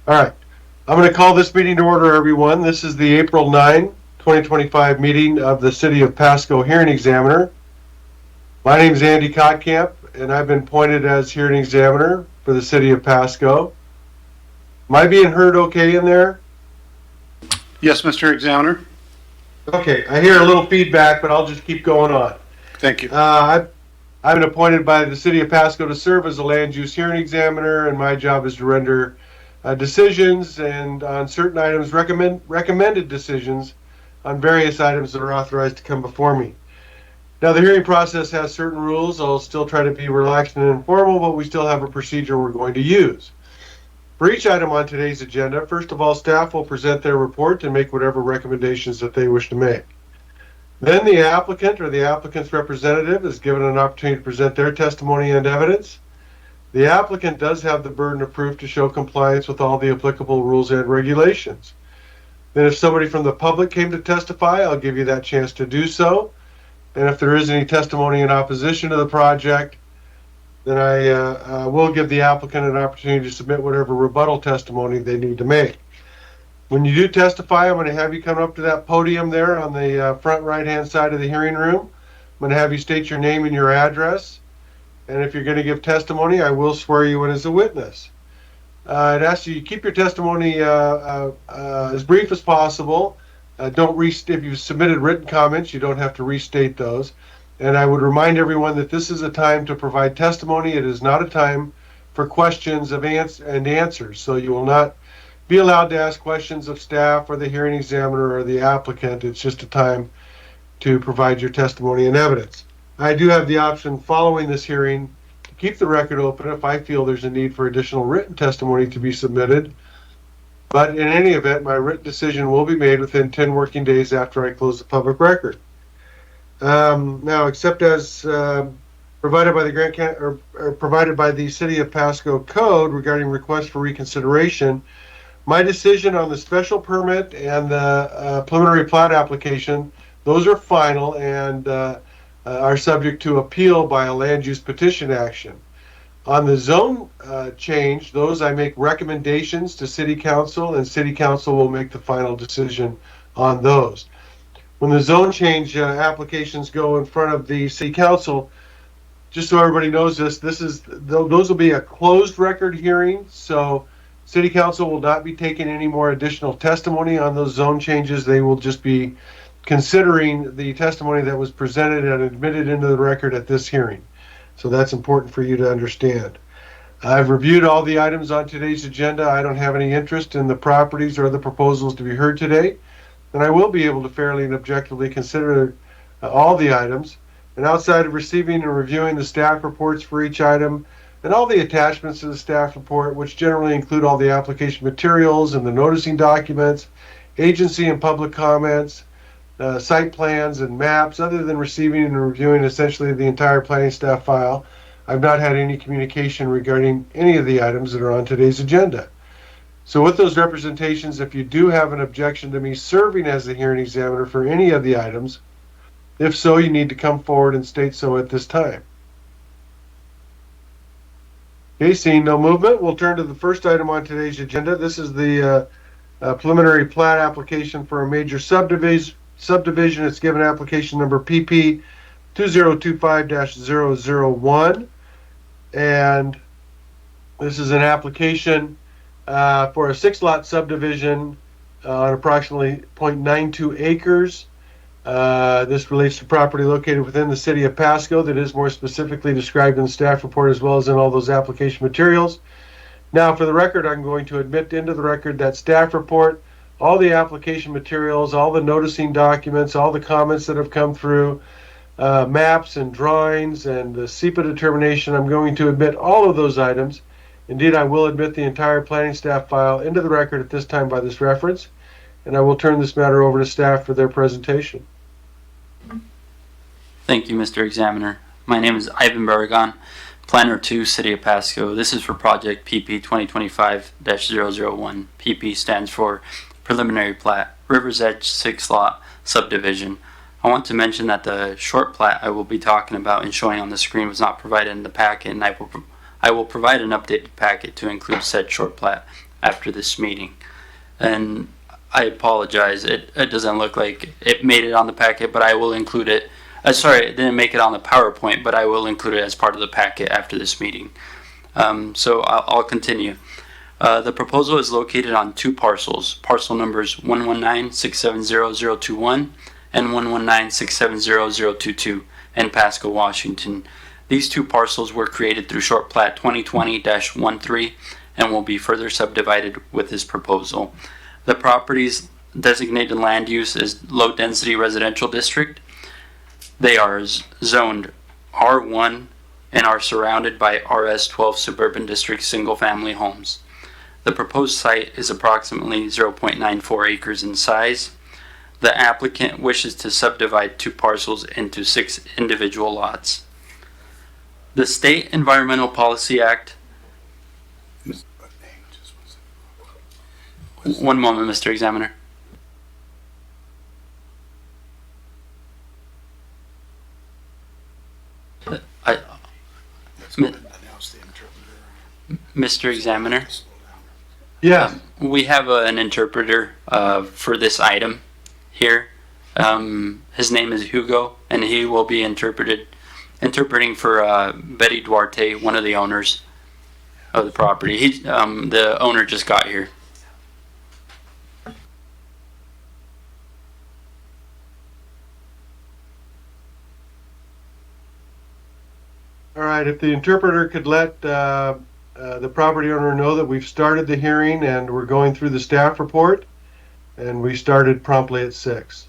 All right. I'm going to call this meeting to order, everyone. This is the April 9, 2025 meeting of the City of Pasco Hearing Examiner. My name is Andy Kottkamp, and I've been appointed as Hearing Examiner for the City of Pasco. Am I being heard okay in there? Yes, Mr. Examiner. Okay, I hear a little feedback, but I'll just keep going on. Thank you. I've been appointed by the City of Pasco to serve as a land use hearing examiner, and my job is to render decisions and on certain items, recommended decisions on various items that are authorized to come before me. Now, the hearing process has certain rules. I'll still try to be relaxed and informal, but we still have a procedure we're going to use. For each item on today's agenda, first of all, staff will present their report and make whatever recommendations that they wish to make. Then the applicant or the applicant's representative is given an opportunity to present their testimony and evidence. The applicant does have the burden of proof to show compliance with all the applicable rules and regulations. Then if somebody from the public came to testify, I'll give you that chance to do so. And if there is any testimony in opposition to the project, then I will give the applicant an opportunity to submit whatever rebuttal testimony they need to make. When you do testify, I'm going to have you come up to that podium there on the front right-hand side of the hearing room. I'm going to have you state your name and your address. And if you're going to give testimony, I will swear you in as a witness. I'd ask you to keep your testimony as brief as possible. If you've submitted written comments, you don't have to restate those. And I would remind everyone that this is a time to provide testimony. It is not a time for questions and answers. So you will not be allowed to ask questions of staff or the hearing examiner or the applicant. It's just a time to provide your testimony and evidence. I do have the option following this hearing to keep the record open if I feel there's a need for additional written testimony to be submitted. But in any event, my written decision will be made within 10 working days after I close the public record. Now, except as provided by the provided by the City of Pasco Code regarding requests for reconsideration, my decision on the special permit and the preliminary plat application, those are final and are subject to appeal by a land use petition action. On the zone change, those I make recommendations to City Council, and City Council will make the final decision on those. When the zone change applications go in front of the City Council, just so everybody knows those will be a closed record hearing, so City Council will not be taking any more additional testimony on those zone changes. They will just be considering the testimony that was presented and admitted into the record at this hearing. So that's important for you to understand. I've reviewed all the items on today's agenda. I don't have any interest in the properties or the proposals to be heard today, and I will be able to fairly and objectively consider all the items. And outside of receiving and reviewing the staff reports for each item and all the attachments to the staff report, which generally include all the application materials and the noticing documents, agency and public comments, site plans and maps, other than receiving and reviewing essentially the entire planning staff file, I've not had any communication regarding any of the items that are on today's agenda. So with those representations, if you do have an objection to me serving as the hearing examiner for any of the items, if so, you need to come forward and state so at this time. Okay, seeing no movement, we'll turn to the first item on today's agenda. This is the preliminary plat application for a major subdivision. It's given application number PP 2025-001, and this is an application for a 6-lot subdivision on approximately 0.92 acres. This relates to property located within the City of Pasco that is more specifically described in the staff report as well as in all those application materials. Now, for the record, I'm going to admit into the record that staff report, all the application materials, all the noticing documents, all the comments that have come through, maps and drawings and the SEPA determination, I'm going to admit all of those items. Indeed, I will admit the entire planning staff file into the record at this time by this reference, and I will turn this matter over to staff for their presentation. Thank you, Mr. Examiner. My name is Ivan Barragan, Planner 2, City of Pasco. This is for project PP 2025-001. PP stands for Preliminary Plat, River's Edge 6-lot subdivision. I want to mention that the short plat I will be talking about and showing on the screen was not provided in the packet, and I will provide an updated packet to include said short plat after this meeting. And I apologize, it doesn't look like it made it on the packet, but I will include it. Sorry, it didn't make it on the PowerPoint, but I will include it as part of the packet after this meeting. So I'll continue. The proposal is located on two parcels, parcel numbers 119-670-021 and 119-670-022 in Pasco, Washington. These two parcels were created through Short Plat 2020-13 and will be further subdivided with this proposal. The property's designated land use is low density residential district. They are zoned R1 and are surrounded by RS12 suburban district single family homes. The proposed site is approximately 0.94 acres in size. The applicant wishes to subdivide two parcels into 6 individual lots. The State Environmental Policy Act. One moment, Mr. Examiner. Mr. Examiner, Yes. we have an interpreter for this item here. His name is Hugo, and he will be interpreting for Betty Duarte, one of the owners of the property. The owner just got here. All right, if the interpreter could let the property owner know that we've started the hearing and we're going through the staff report, and we started promptly at 6.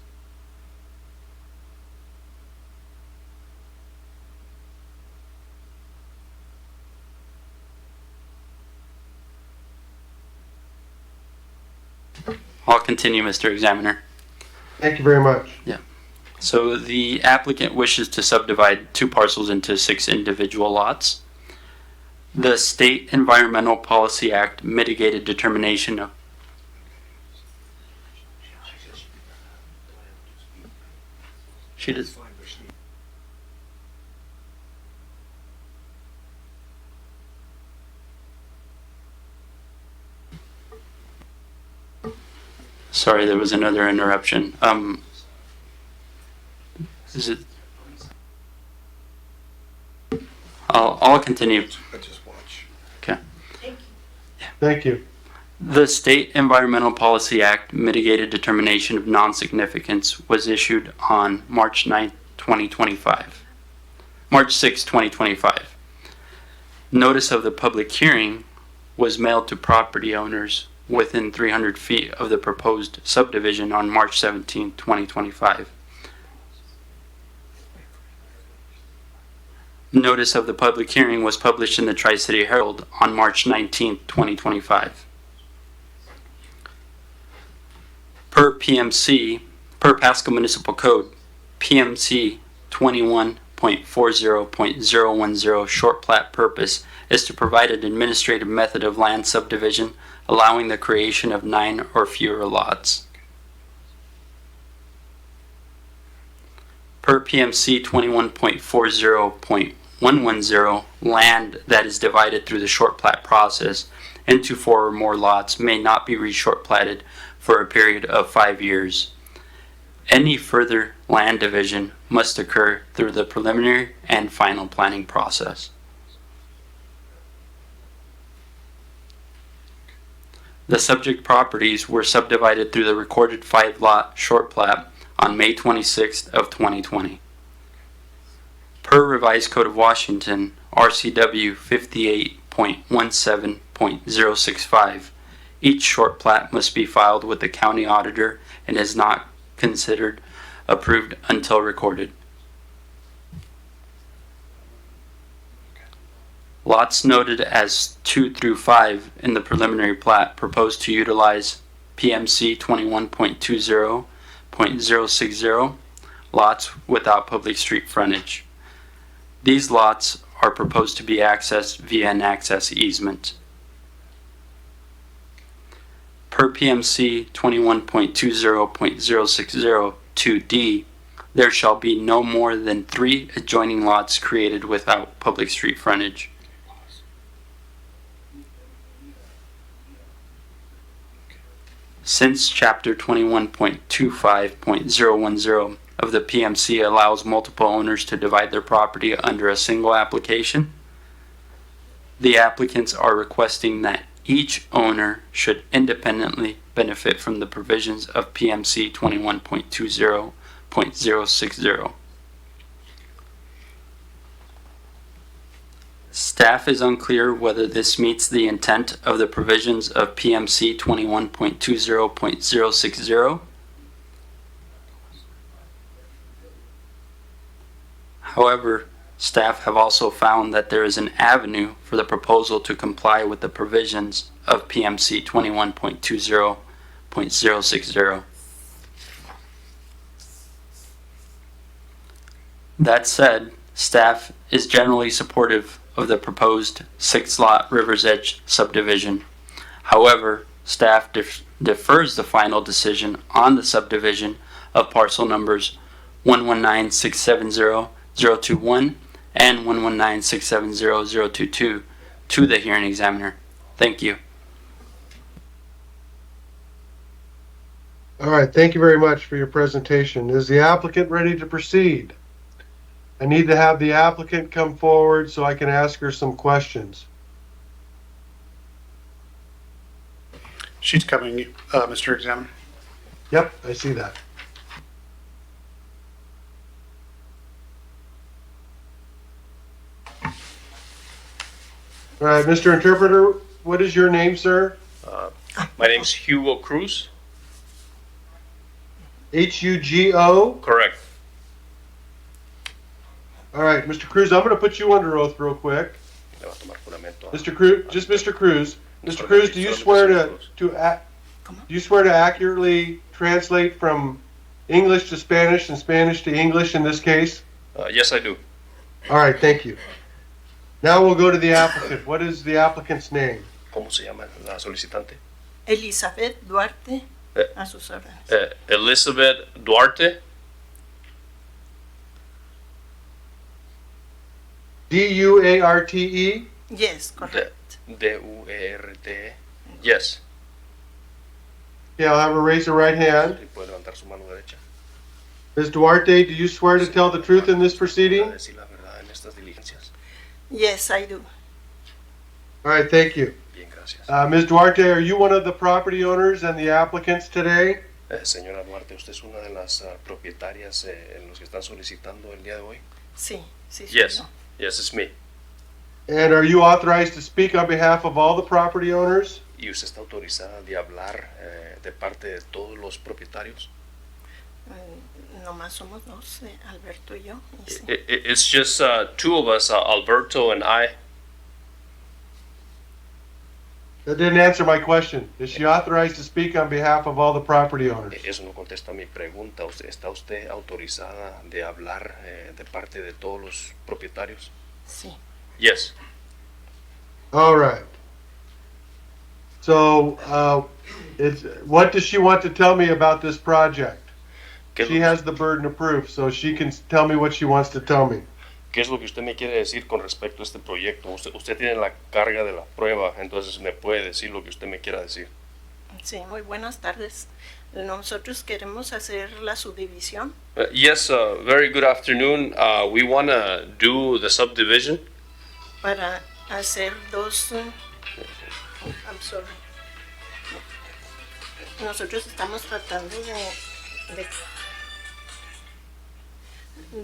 I'll continue, Mr. Examiner. Thank you very much. So the applicant wishes to subdivide two parcels into 6 individual lots. The State Environmental Policy Act mitigated determination of She does. Sorry, there was another interruption. Is it? I'll continue. Okay. Thank you. The State Environmental Policy Act mitigated determination of non-significance was issued on March 9, 2025. March 6, 2025. Notice of the public hearing was mailed to property owners within 300 feet of the proposed subdivision on March 17, 2025. Notice of the public hearing was published in the Tri-City Herald on March 19, 2025. Per Pasco Municipal Code, PMC 21.40.010 short plat purpose is to provide an administrative method of land subdivision allowing the creation of 9 or fewer lots. Per PMC 21.40.110, land that is divided through the short plat process into 4 or more lots may not be re-short platted for a period of 5 years. Any further land division must occur through the preliminary and final planning process. The subject properties were subdivided through the recorded 5-lot short plat on May 26th of 2020. Per Revised Code of Washington, RCW 58.17.065, each short plat must be filed with the county auditor and is not considered approved until recorded. Lots noted as 2 through 5 in the preliminary plat proposed to utilize PMC 21.20.060 lots without public street frontage. These lots are proposed to be accessed via an access easement. Per PMC 21.20.060 2D, there shall be no more than 3 adjoining lots created without public street frontage. Since Chapter 21.25.010 of the PMC allows multiple owners to divide their property under a single application, the applicants are requesting that each owner should independently benefit from the provisions of PMC 21.20.060. Staff is unclear whether this meets the intent of the provisions of PMC 21.20.060. However, staff have also found that there is an avenue for the proposal to comply with the provisions of PMC 21.20.060. That said, staff is generally supportive of the proposed 6-lot River's Edge subdivision. However, staff defers the final decision on the subdivision of parcel numbers 119-670-021 and 119-670-022 to the hearing examiner. Thank you. All right, thank you very much for your presentation. Is the applicant ready to proceed? I need to have the applicant come forward so I can ask her some questions. She's coming, Mr. Examiner. Yep, I see that. All right, Mr. Interpreter, what is your name, sir? My name's Hugo Cruz. Hugo? Correct. All right, Mr. Cruz, I'm going to put you under oath real quick. Mr. Cruz, just Mr. Cruz. Mr. Cruz, do you swear do you swear to accurately translate from English to Spanish and Spanish to English in this case? Yes, I do. All right, thank you. Now we'll go to the applicant. What is the applicant's name? ¿Cómo se llama la solicitante? Elizabeth Duarte, a sus órdenes. Elizabeth Duarte. D-U-A-R-T-E? Yes, correct. D-U-E-R-T. Yes. Yeah, I'll have her raise her right hand. Y puede levantar su mano derecha. Ms. Duarte, do you swear to tell the truth in this proceeding? Decir la verdad en estas diligencias. Yes, I do. All right, thank you. Bien, gracias. Ms. Duarte, are you one of the property owners and the applicants today? Señora Duarte, ¿usted es una de las propietarias en los que están solicitando el día de hoy? Sí, sí, soy Yes. yo. Yes, it's me. And are you authorized to speak on behalf of all the property owners? ¿Y usted está autorizada de hablar de parte de todos los propietarios? Nomás somos dos, Alberto y yo. Y sí. It's just two of us, Alberto and I. That didn't answer my question. Is she authorized to speak on behalf of all the property owners? Eso no contesta mi pregunta. ¿Está usted autorizada de hablar de parte de todos los propietarios? Sí. Yes. All right. So, what does she want to tell me about this project? She has the burden of proof, so she can tell me what she wants to tell me. ¿Qué es lo que usted me quiere decir con respecto a este proyecto? Usted tiene la carga de la prueba, entonces me puede decir lo que usted me quiera decir. Sí, muy buenas tardes. Nosotros queremos hacer la subdivisión. Yes, very good afternoon. We want to do the subdivision. Para hacer dos. I'm sorry. Nosotros estamos tratando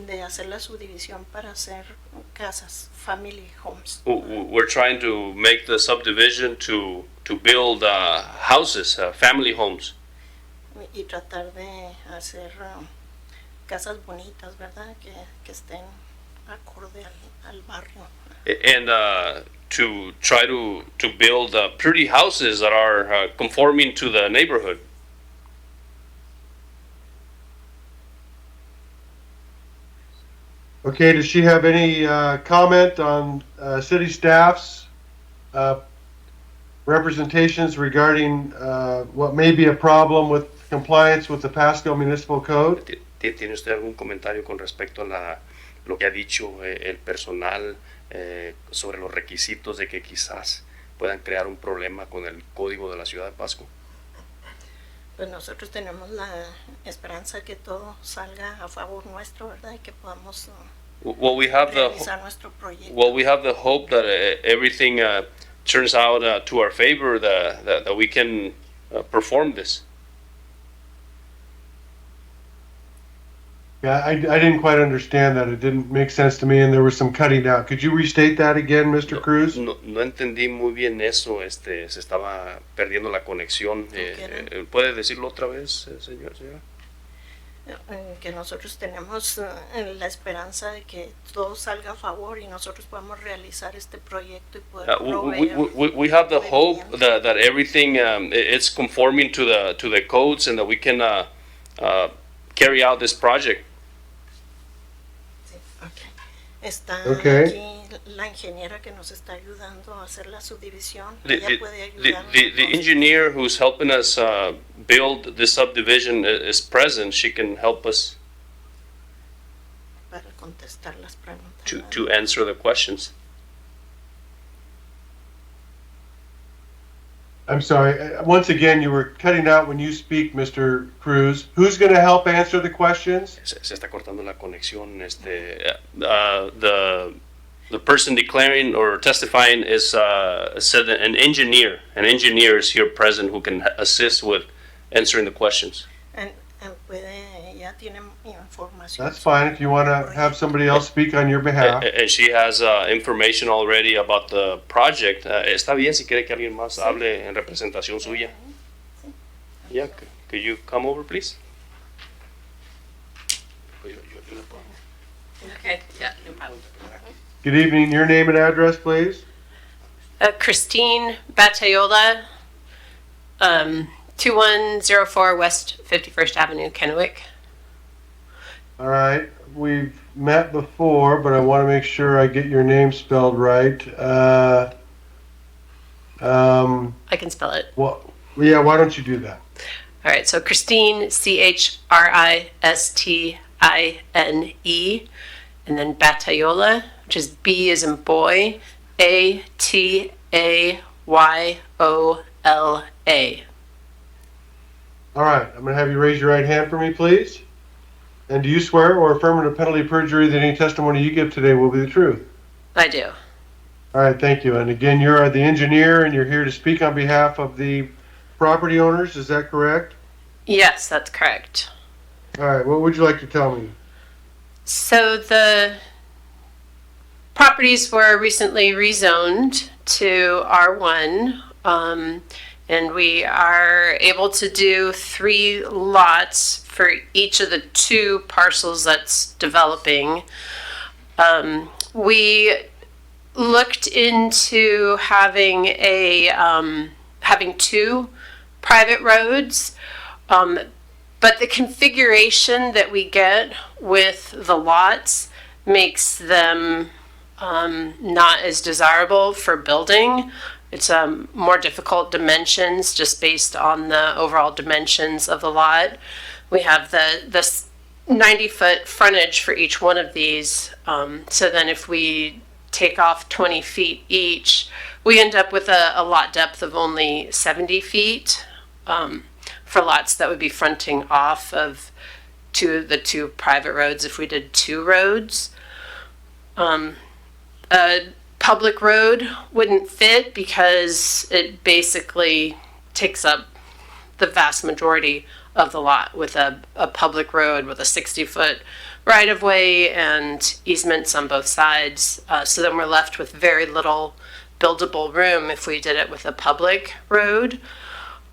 de hacer la subdivisión para hacer casas, family homes. We're trying to make the subdivision to build houses, family homes. Y tratar de hacer casas bonitas, ¿verdad? Que estén acorde al barrio. And to try to build pretty houses that are conforming to the neighborhood. Okay, does she have any comment on city staff's representations regarding what may be a problem with compliance with the Pasco Municipal Code? ¿Tiene usted algún comentario con respecto a lo que ha dicho el personal sobre los requisitos de que quizás puedan crear un problema con el código de la ciudad de Pasco? Pues nosotros tenemos la esperanza que todo salga a favor nuestro, ¿verdad? Y que podamos Well, we have the realizar nuestro proyecto. well, we have the hope that everything turns out to our favor, that we can perform this. Yeah, I didn't quite understand that. It didn't make sense to me, and there was some cutting out. Could you restate that again, Mr. Cruz? No entendí muy bien eso, se estaba perdiendo la conexión. ¿Puede decirlo otra vez, señora? Que nosotros tenemos la esperanza de que todo salga a favor y nosotros podamos realizar este proyecto y poder proveer. We have the hope that everything it's conforming to the codes and that we can carry out this project. Sí, okay. Está Okay. aquí la ingeniera que nos está ayudando a hacer la subdivisión. Ella puede ayudarnos. The engineer who's helping us build this subdivision is present. She can help us Para contestar las preguntas. to answer the questions. I'm sorry. Once again, you were cutting out when you speak, Mr. Cruz. Who's going to help answer the questions? Se está cortando la conexión. The person declaring or testifying is said that an engineer. An engineer is here present who can assist with answering the questions. Ella tiene información. That's fine if you want to have somebody else speak on your behalf. And she has information already about the project. Está bien si quiere que alguien más hable en representación suya. Yeah, could you come over, please? Okay, yeah, no problem. Good evening. Your name and address, please. Christine Batayola, 2104 West 51st Avenue, Kennewick. All right. We've met before, but I want to make sure I get your name spelled right. I can spell it. Well, yeah, why don't you do that? All right, so Christine, Chrisistine, and then Batayola, which is B as in boy, Atayola. All right. I'm going to have you raise your right hand for me, please. And do you swear or affirm under penalty of perjury that any testimony you give today will be the truth? I do. All right, thank you. And again, you're the engineer and you're here to speak on behalf of the property owners, is that correct? Yes, that's correct. All right, what would you like to tell me? So the properties were recently rezoned to R1, and we are able to do 3 lots for each of the 2 parcels that's developing. We looked into having having 2 private roads, but the configuration that we get with the lots makes them not as desirable for building. It's more difficult dimensions just based on the overall dimensions of the lot. We have this 90-foot frontage for each one of these. So then if we take off 20 feet each, we end up with a lot depth of only 70 feet for lots that would be fronting off of the 2 private roads if we did 2 roads. A public road wouldn't fit because it basically takes up the vast majority of the lot with a public road with a 60-foot right-of-way and easements on both sides. So then we're left with very little buildable room if we did it with a public road.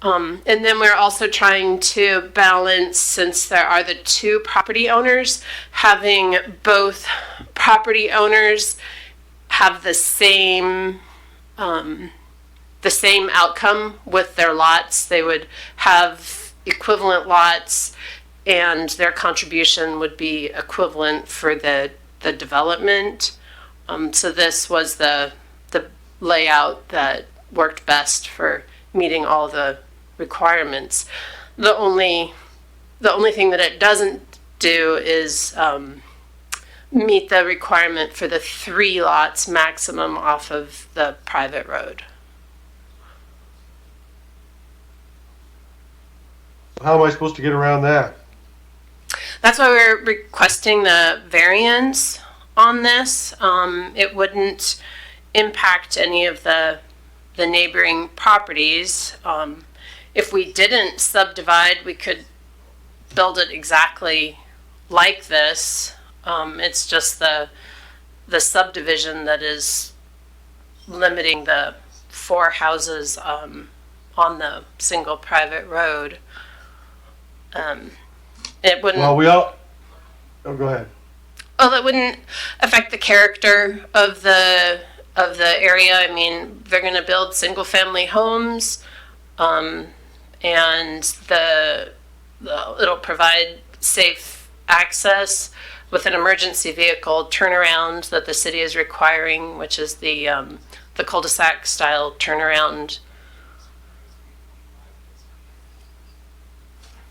And then we're also trying to balance, since there are the 2 property owners, having both property owners have the same outcome with their lots. They would have equivalent lots and their contribution would be equivalent for the development. So this was the layout that worked best for meeting all the requirements. The only thing that it doesn't do is meet the requirement for the 3 lots maximum off of the private road. how am I supposed to get around that? That's why we're requesting the variance on this. It wouldn't impact any of the neighboring properties. If we didn't subdivide, we could build it exactly like this. It's just the subdivision that is limiting the 4 houses on the single private road. It wouldn't. Well, go ahead. Well, it wouldn't affect the character of the area. I mean, they're going to build single family homes, and it'll provide safe access with an emergency vehicle turnaround that the city is requiring, which is the cul-de-sac style turnaround.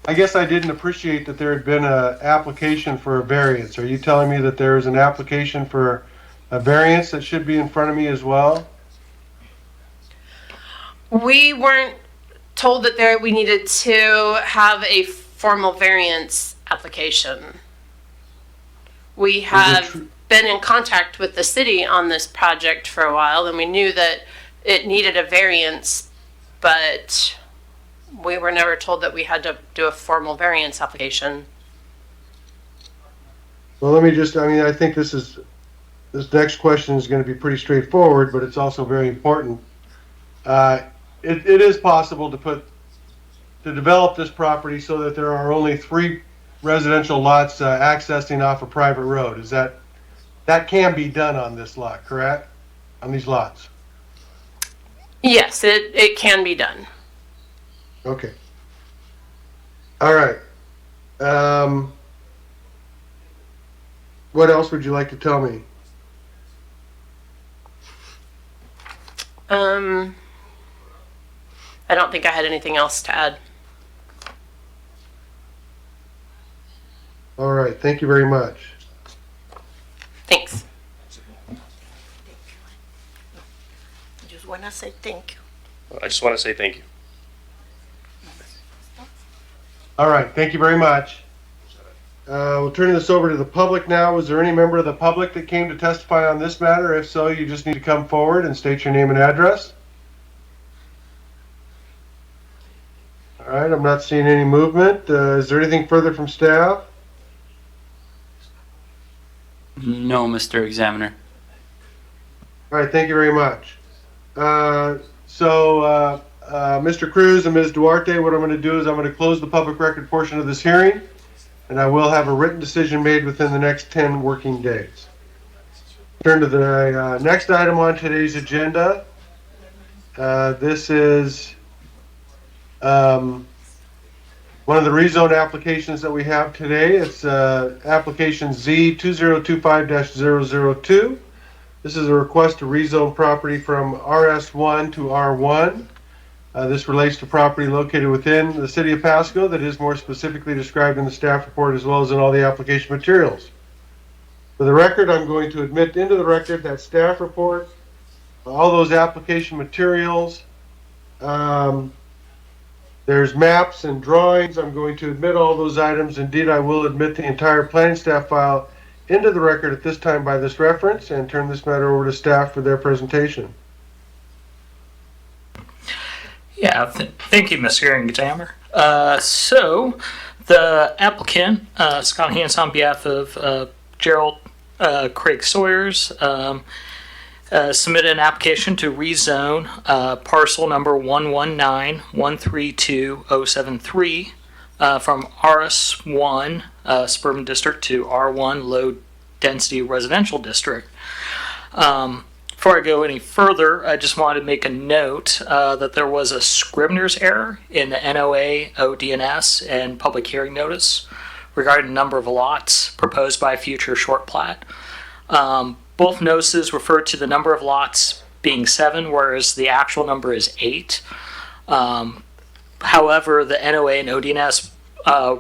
I guess I didn't appreciate that there had been an application for a variance. Are you telling me that there is an application for a variance that should be in front of me as well? We weren't told that we needed to have a formal variance application. We have been in contact with the city on this project for a while, and we knew that it needed a variance, but we were never told that we had to do a formal variance application. Well, I think this next question is going to be pretty straightforward, but it's also very important. It is possible to develop this property so that there are only 3 residential lots accessing off a private road. That can be done on this lot, correct? On these lots? Yes, it can be done. Okay. All right. What else would you like to tell me? I don't think I had anything else to add. All right. Thank you very much. Thanks. Just want to say thank you. I just want to say thank you. All right. Thank you very much. We'll turn this over to the public now. Was there any member of the public that came to testify on this matter? If so, you just need to come forward and state your name and address. All right. I'm not seeing any movement. Is there anything further from staff? No, Mr. Examiner. All right, thank you very much. Mr. Cruz and Ms. Duarte, what I'm going to do is I'm going to close the public record portion of this hearing, and I will have a written decision made within the next 10 working days. Turn to the next item on today's agenda. This is one of the rezone applications that we have today. It's application Z2025-002. This is a request to rezone property from RS1 to R1. This relates to property located within the city of Pasco that is more specifically described in the staff report as well as in all the application materials. For the record, I'm going to admit into the record that staff report, all those application materials, there's maps and drawings. I'm going to admit all those items. Indeed, I will admit the entire planning staff file into the record at this time by this reference and turn this matter over to staff for their presentation. Yeah, thank you, Mr. Hearing Examiner. So, the applicant, Scott Hans, on behalf of Gerald Craig Sawyers, submitted an application to rezone parcel number 119-132-073 from RS1 Suburban District to R1 Low Density Residential District. Before I go any further, I just wanted to make a note that there was a Scribner's error in the NOA, ODNS, and public hearing notice regarding the number of lots proposed by future short plat. Both notices refer to the number of lots being 7, whereas the actual number is 8. However, the NOA and ODNS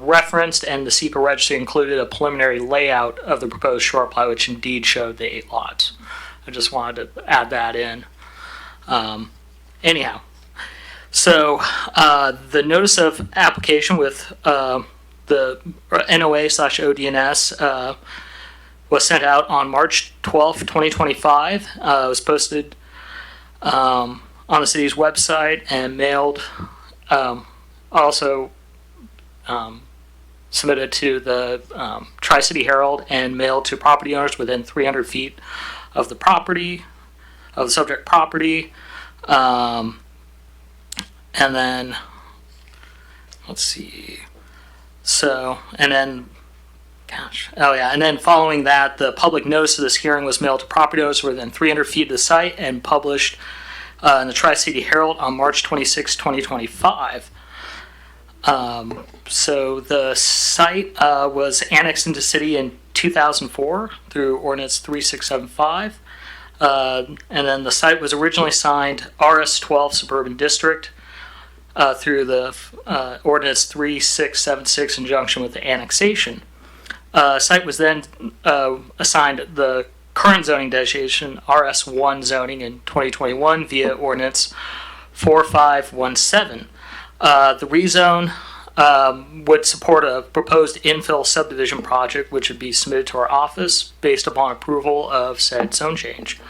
referenced and the SEPA registry included a preliminary layout of the proposed short plat, which indeed showed the 8 lots. I just wanted to add that in. Anyhow, So the notice of application with the NOA/ODNS was sent out on March 12th, 2025. It was posted on the city's website and mailed, also submitted to the Tri-City Herald and mailed to property owners within 300 feet of the property, of the subject property. And then, let's see. So, and then, and then following that, the public notice of this hearing was mailed to property owners within 300 feet of the site and published in the Tri-City Herald on March 26, 2025. So the site was annexed into city in 2004 through Ordinance 3675. And then the site was originally signed RS12 Suburban District through the Ordinance 3676 in conjunction with the annexation. Site was then assigned the current zoning designation RS1 zoning in 2021 via Ordinance 4517. The rezone would support a proposed infill subdivision project, which would be submitted to our office based upon approval of said zone change.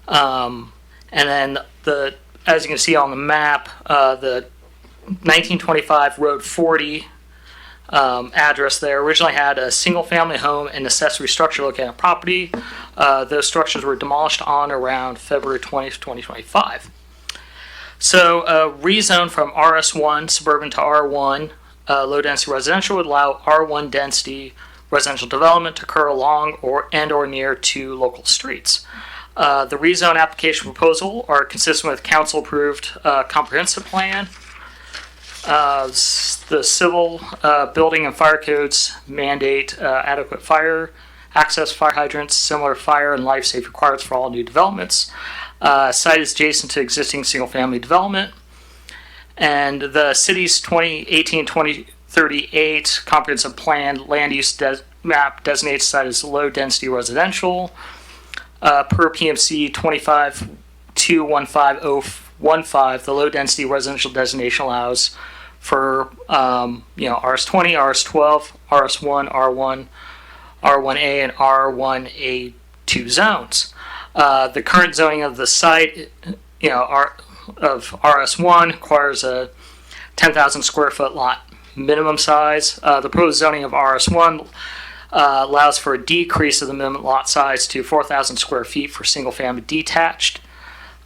And then as you can see on the map, the 1925 Road 40 address there originally had a single-family home and accessory structure located on property. Those structures were demolished on around February 20th, 2025. So rezone from RS1 suburban to R1 low-density residential would allow R1 density residential development to occur along or near two local streets. The rezone application proposal are consistent with council-approved comprehensive plan. The civil building and fire codes mandate adequate fire access, fire hydrants, similar fire and life safety requirements for all new developments. Site is adjacent to existing single-family development. And the city's 2018-2038 comprehensive plan land use map designates the site as low-density residential. Per PMC 25.215.015, the low-density residential designation allows for RS20, RS12, RS1, R1, R1A, and R1A2 zones. The current zoning of the site, of RS1 requires a 10,000 square foot lot minimum size. The proposed zoning of RS1 allows for a decrease of the minimum lot size to 4,000 square feet for single-family detached.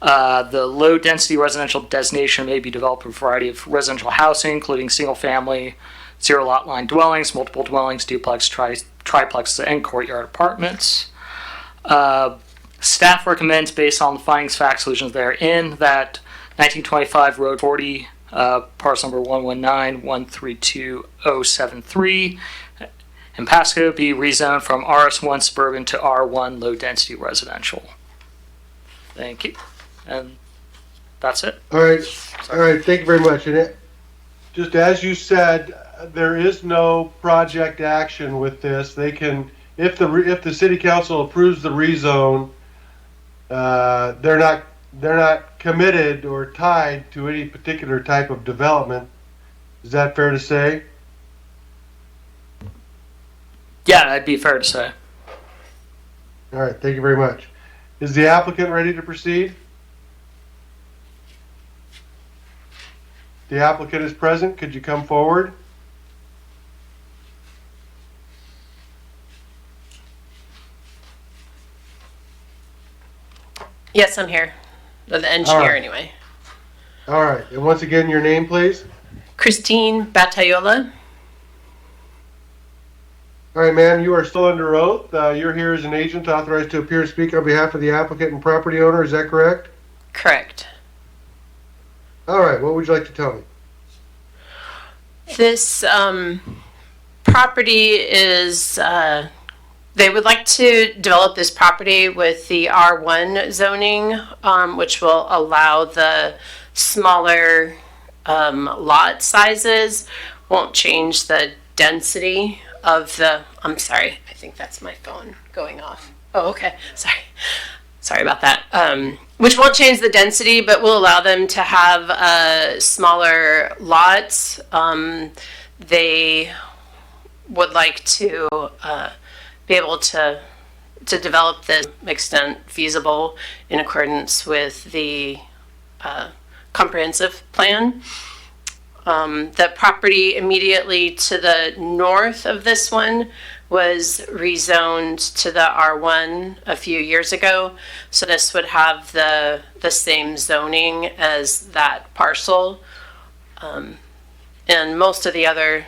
The low-density residential designation may be developed with a variety of residential housing, including single-family, zero-lot line dwellings, multiple dwellings, duplex, triplexes, and courtyard apartments. Staff recommends, based on the findings, facts, solutions therein, that 1925 Road 40, parcel number 119-132-073, in Pasco be rezoned from RS1 suburban to R1 low-density residential. Thank you. And that's it. All right. Thank you very much. And just as you said, there is no project action with this. They can, if the city council approves the rezone, they're not committed or tied to any particular type of development. Is that fair to say? Yeah, that'd be fair to say. All right. Thank you very much. Is the applicant ready to proceed? The applicant is present. Could you come forward? Yes, I'm here. The engineer, All right. anyway. All right. And once again, your name, please. Christine Batayola. All right, ma'am, you are still under oath. You're here as an agent authorized to appear and speak on behalf of the applicant and property owner. Is that correct? Correct. All right. What would you like to tell me? This property is, they would like to develop this property with the R1 zoning, which will allow the smaller lot sizes, won't change the density of the, I'm sorry, I think that's my phone going off. Oh, okay, sorry. sorry about that, which won't change the density, but will allow them to have smaller lots. They would like to be able to develop this extent feasible in accordance with the comprehensive plan. The property immediately to the north of this one was rezoned to the R1 a few years ago. So this would have the same zoning as that parcel. And most of the other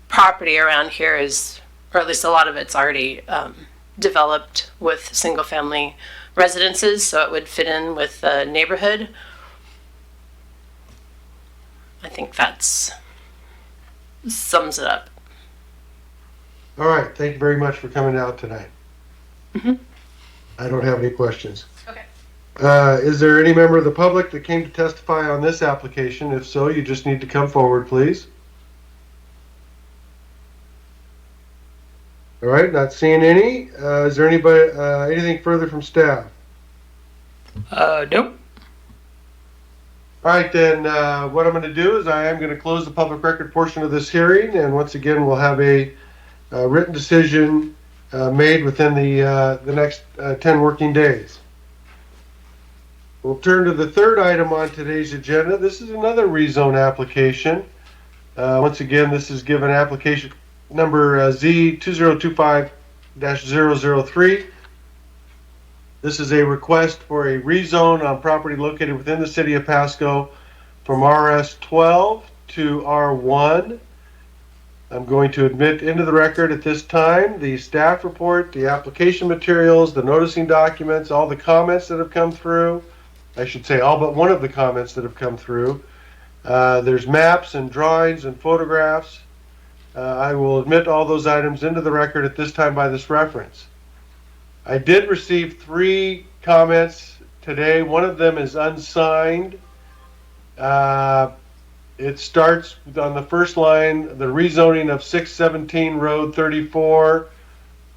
property around here is, or at least a lot of it's already developed with single family residences. So it would fit in with the neighborhood. I think that's sums it up. All right, thank you very much for coming out tonight. I don't have any questions. Okay. Is there any member of the public that came to testify on this application? If so, you just need to come forward, please. All right, not seeing any. Is there anybody, anything further from staff? Nope. All right, then what I'm going to do is I am going to close the public record portion of this hearing, and once again, we'll have a written decision made within the next 10 working days. We'll turn to the third item on today's agenda. This is another rezone application. Once again, this is given application number Z2025-003. This is a request for a rezone on property located within the city of Pasco from RS12 to R1. I'm going to admit into the record at this time the staff report, the application materials, the noticing documents, all the comments that have come through. I should say all but one of the comments that have come through. There's maps and drawings and photographs. I will admit all those items into the record at this time by this reference. I did receive 3 comments today. One of them is unsigned. It starts on the first line, the rezoning of 617 Road 34,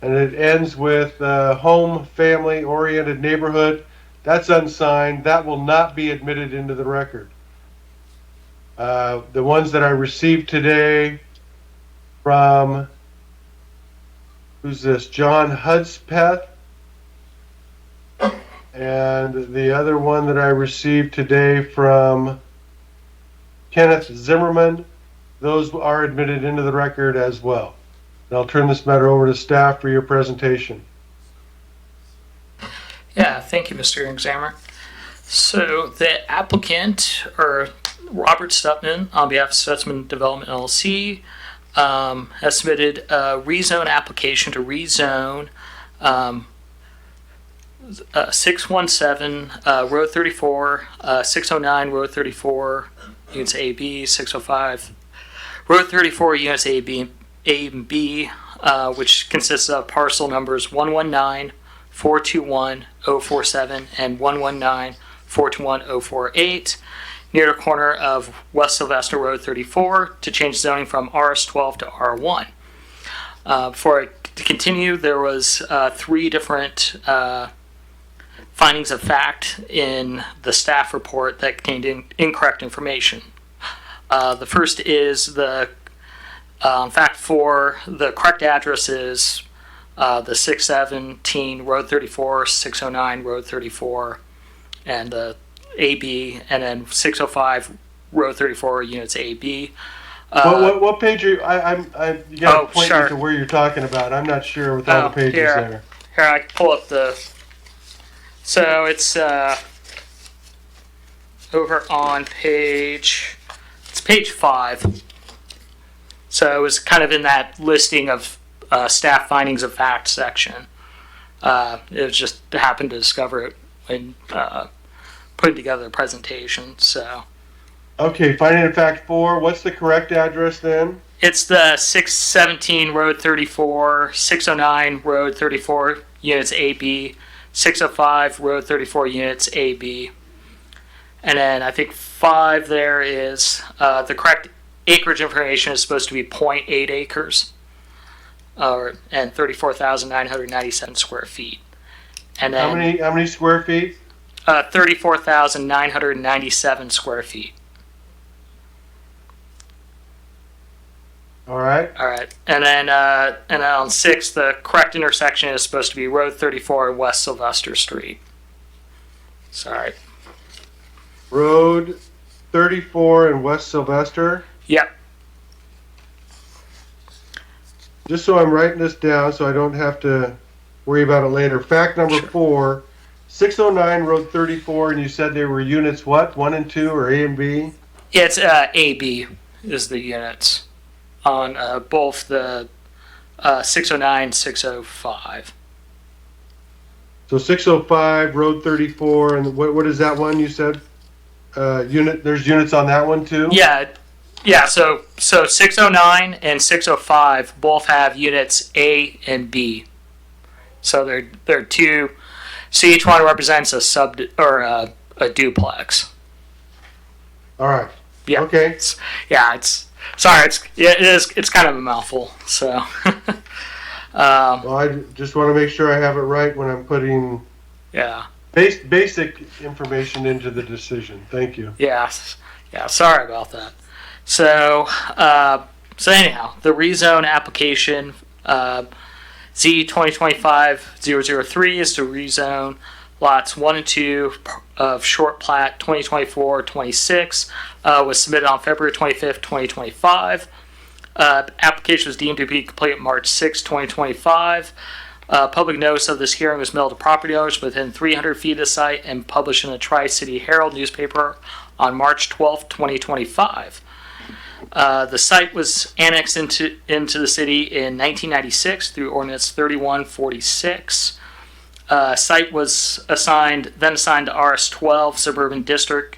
and it ends with home, family oriented neighborhood. That's unsigned. That will not be admitted into the record. The ones that I received today from, who's this? John Hudspeth. And the other one that I received today from Kenneth Zimmerman, those are admitted into the record as well. And I'll turn this matter over to staff for your presentation. Yeah, thank you, Mr. Examiner. So the applicant, or Robert Stutman, on behalf of Stutman Development LLC, has submitted a rezone application to rezone 617 Road 34, 609 Road 34, units A, B, 605 Road 34, units A, B, and B, which consists of parcel numbers 119, 421, 047, and 119, 421, 048, near the corner of West Sylvester Road 34, to change zoning from RS12 to R1. Before I continue, there was 3 different findings of fact in the staff report that contained incorrect information. The first is the fact for the correct address is the 617 Road 34, 609 Road 34, and the AB, and then 605 Road 34, units AB. What page are you? You got to point me sure. to where you're talking about. I'm not sure with all the pages there. Here, I can pull up the. So it's over on page. It's page 5. So it was kind of in that listing of staff findings of fact section. It was just happened to discover it when putting together the presentation. So. Okay, finding of fact 4. What's the correct address then? It's the 617 Road 34, 609 Road 34, units AB, 605 Road 34, units AB. And then I think 5 there is the correct acreage information is supposed to be 0.8 acres and 34,997 square feet. And How then many square feet? 34,997 square feet. All right. All right. And then on 6, the correct intersection is supposed to be Road 34 and West Sylvester Street. Sorry. Road 34 and West Sylvester. Yep. Just so I'm writing this down so I don't have to worry about it later. Fact number Sure. 4, 609 Road 34, and you said they were units what? 1 and 2 or A and B? It's AB is the units on both the 609 605. So 605 Road 34, and what is that one you said? There's units on that one too? Yeah. So 609 and 605 both have units A and B. So they're two. So each one represents a a duplex. All right. Yeah. Okay. It's kind of a mouthful. So. Well, I just want to make sure I have it right when I'm putting Yeah. basic information into the decision. Thank you. Yeah. Sorry about that. So anyhow, the rezone application Z 2025-003 is to rezone lots 1 and 2 of short plat 2024-26 was submitted on February 25th, 2025. Application was deemed to be complete March 6, 2025. Public notice of this hearing was mailed to property owners within 300 feet of the site and published in the Tri-City Herald newspaper on March 12, 2025. The site was annexed into the city in 1996 through Ordinance 3146. Site was assigned to RS12 Suburban District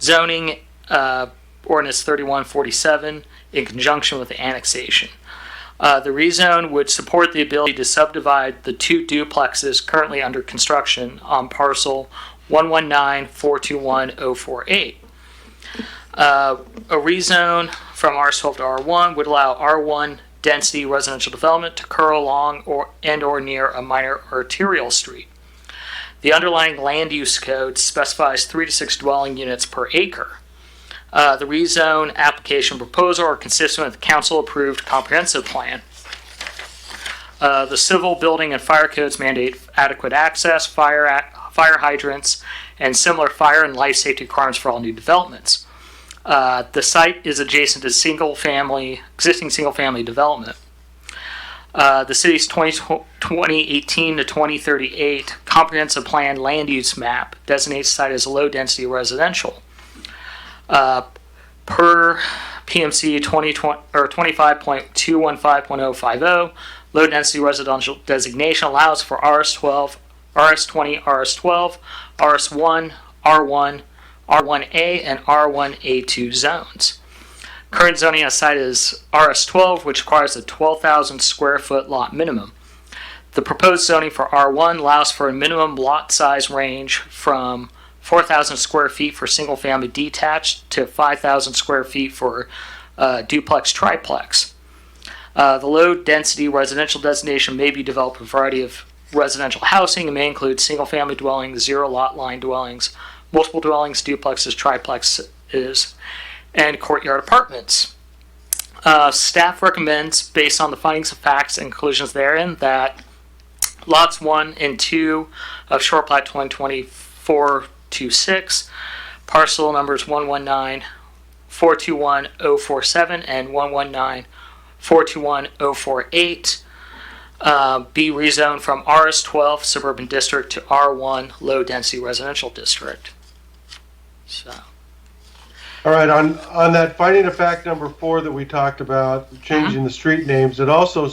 zoning, Ordinance 3147, in conjunction with the annexation. The rezone would support the ability to subdivide the 2 duplexes currently under construction on parcel 119-421-048. A rezone from R12 to R1 would allow R1 density residential development to occur along or near a minor arterial street. The underlying land use code specifies 3 to 6 dwelling units per acre. The rezone application proposal are consistent with the council-approved comprehensive plan. The civil, building, and fire codes mandate adequate access, fire hydrants, and similar fire and life safety requirements for all new developments. The site is adjacent to existing single-family development. The city's 2018 to 2038 comprehensive plan land use map designates the site as low-density residential. Per PMC 25.215.050, low-density residential designation allows for RS12, RS20, RS12, RS1, R1, R1A, and R1A2 zones. Current zoning on the site is RS12, which requires a 12,000 square foot lot minimum. The proposed zoning for R1 allows for a minimum lot size range from 4,000 square feet for single-family detached to 5,000 square feet for duplex triplex. The low-density residential designation may be developed with a variety of residential housing and may include single-family dwellings, zero-lot line dwellings, multiple dwellings, duplexes, triplexes, and courtyard apartments. Staff recommends, based on the findings of facts and conclusions therein, that lots 1 and 2 of short plat 2024-26, parcel numbers 119-421-047 and 119-421-048, be rezoned from RS12 Suburban District to R1 Low Density Residential District. So. All right, on that finding of fact number 4 that we talked about, changing the street names, it also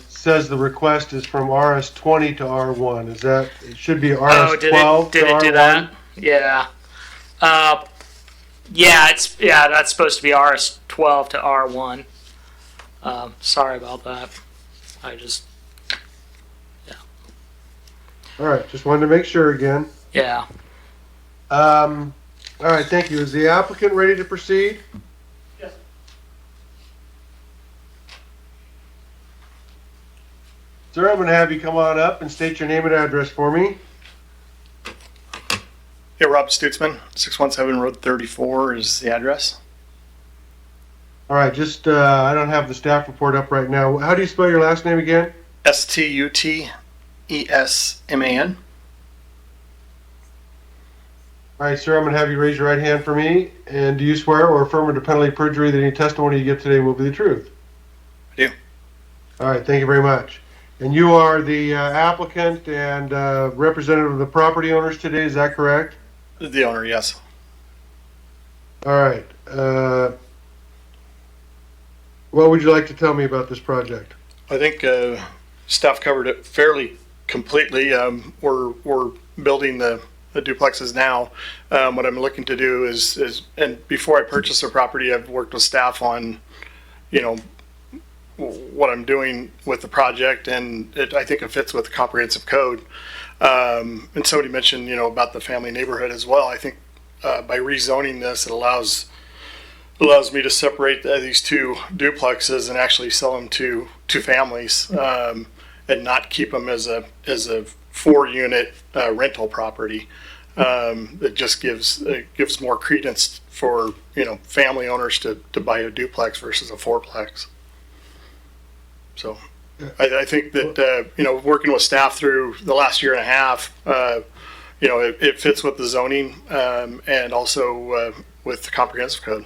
says the request is from RS20 to R1. Is that, it should be RS12 did to it R1? do that? Yeah. That's supposed to be RS12 to R1. Sorry about that. All right, just wanted to make sure again. Yeah. All right, thank you. Is the applicant ready to proceed? Sir, I'm going to have you come on up and state your name and address for me. Yeah, Rob Stutzman, 617 Road 34 is the address. All right, just, I don't have the staff report up right now. How do you spell your last name again? Stutesman. All right, sir, I'm going to have you raise your right hand for me. And do you swear or affirm under penalty of perjury that any testimony you give today will be the truth? I do. All right, thank you very much. And you are the applicant and representative of the property owners today, is that correct? The owner, yes. All right. What would you like to tell me about this project? I think staff covered it fairly completely. We're building the duplexes now. What I'm looking to do is, and before I purchased the property, I've worked with staff on, what I'm doing with the project, and I think it fits with the comprehensive code. And somebody mentioned, about the family neighborhood as well. I think by rezoning this, it allows me to separate these two duplexes and actually sell them to families, and not keep them as a 4-unit rental property. It just gives more credence for family owners to buy a duplex versus a fourplex. So I think that working with staff through the last year and a half, it fits with the zoning, and also with the comprehensive code.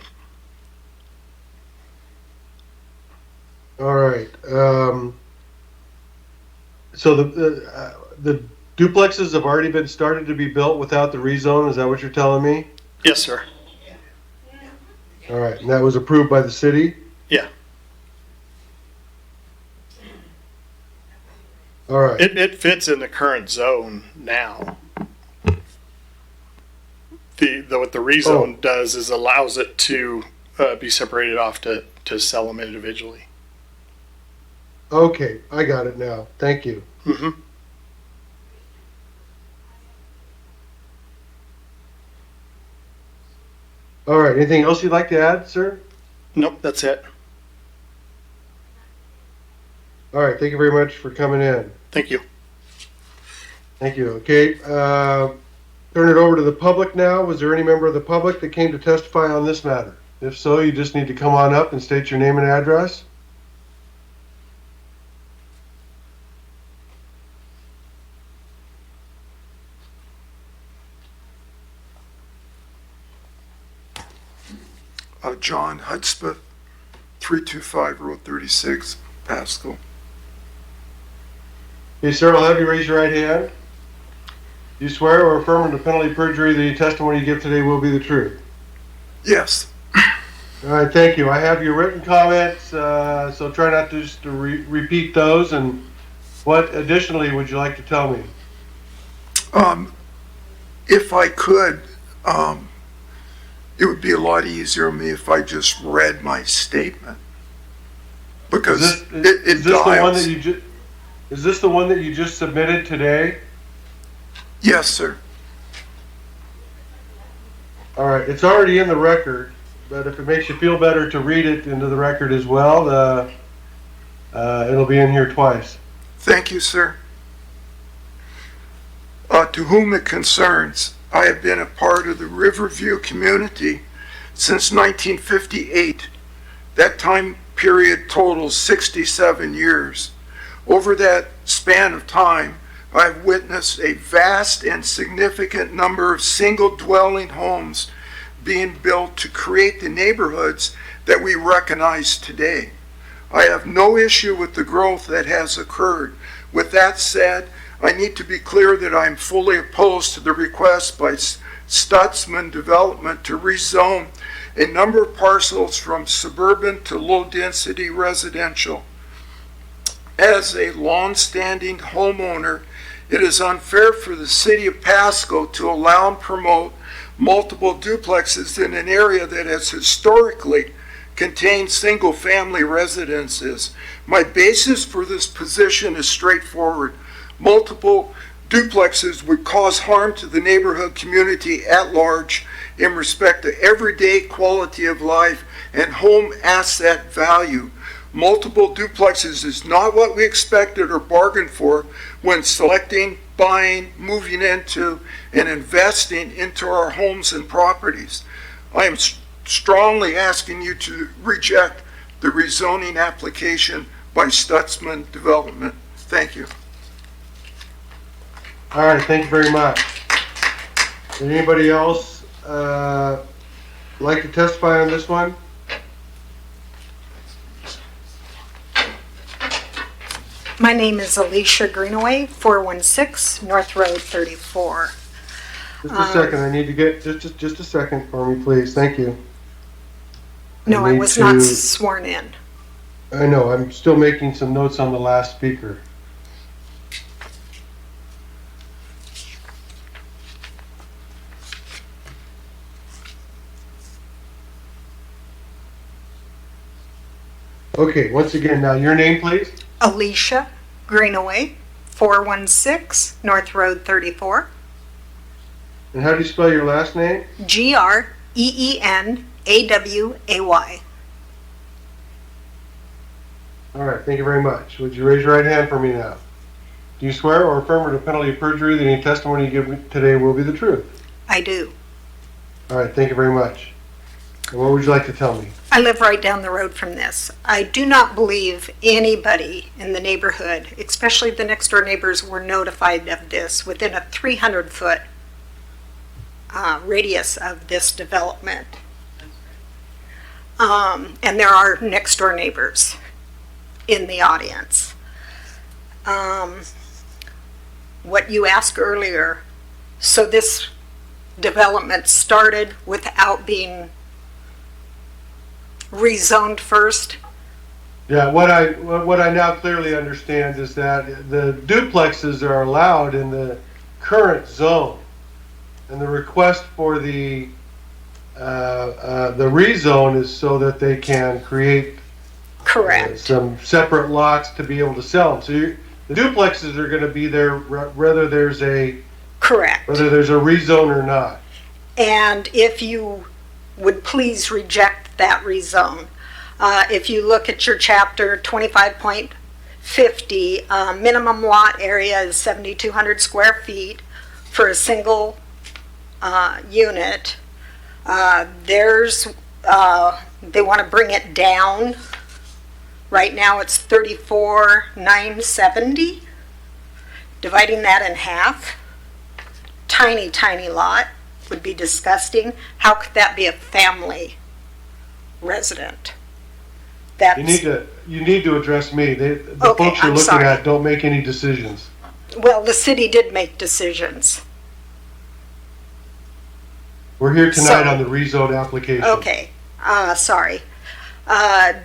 All right. So the duplexes have already been started to be built without the rezone. Is that what you're telling me? Yes, sir. All right. And that was approved by the city? Yeah. All right. It fits in the current zone now. What the rezone does is allows it to be separated off to sell them individually. Okay. I got it now. Thank you. Mm-hmm. All right. Anything else you'd like to add, sir? Nope, that's it. All right. Thank you very much for coming in. Thank you. Thank you. Okay. Turn it over to the public now. Was there any member of the public that came to testify on this matter? If so, you just need to come on up and state your name and address. John Hudspeth, 325 Road 36, Pasco. Okay, sir, I'll have you raise your right hand. Do you swear or affirm under penalty of perjury that the testimony you give today will be the truth? Yes. All right, thank you. I have your written comments, so try not to just to repeat those. And what additionally would you like to tell me? If I could, it would be a lot easier on me if I just read my statement. Because Is this the one that you just submitted today? Yes, sir. All right, it's already in the record, but if it makes you feel better to read it into the record as well, it'll be in here twice. Thank you, sir. To whom it concerns, I have been a part of the Riverview community since 1958. That time period totals 67 years. Over that span of time, I've witnessed a vast and significant number of single-dwelling homes being built to create the neighborhoods that we recognize today. I have no issue with the growth that has occurred. With that said, I need to be clear that I am fully opposed to the request by Stutzman Development to rezone a number of parcels from suburban to low-density residential. As a long-standing homeowner, it is unfair for the city of Pasco to allow and promote multiple duplexes in an area that has historically contained single-family residences. My basis for this position is straightforward. Multiple duplexes would cause harm to the neighborhood community at large in respect to everyday quality of life and home asset value. multiple duplexes is not what we expected or bargained for when selecting, buying, moving into, and investing into our homes and properties. I am strongly asking you to reject the rezoning application by Stutzman Development. Thank you. All right, thank you very much. Anybody else like to testify on this one? My name is Alicia Greenaway, 416 North Road 34. Just a second, I need to get, just a second for me, please, thank you. No, I need was not to- sworn in. I know, I'm still making some notes on the last speaker. Okay, once again, now your name, please? Alicia Greenaway, 416 North Road 34. And how do you spell your last name? Greenaway. All right, thank you very much. Would you raise your right hand for me now? Do you swear or affirm under penalty of perjury that any testimony you give today will be the truth? I do. All right, thank you very much. And what would you like to tell me? I live right down the road from this. I do not believe anybody in the neighborhood, especially the next door neighbors, were notified of this within a 300-foot radius of this development. And there are next door neighbors in the audience. What you asked earlier, so this development started without being rezoned first? Yeah, what I now clearly understand is that the duplexes are allowed in the current zone, and the request for the rezone is so that they can create Correct. some separate lots to be able to sell them. So the duplexes are going to be there whether there's a Correct. rezone or not. And if you would please reject that rezone. If you look at your chapter 25.50, minimum lot area is 7,200 square feet for a single unit. They want to bring it down. Right now it's 34,970. Dividing that in half, tiny, tiny lot would be disgusting. How could that be a family resident? That's, You need to address me. The Okay, folks you're I'm looking sorry. at don't make any decisions. well, the city did make decisions. We're here tonight So- on the rezone application. Okay, sorry.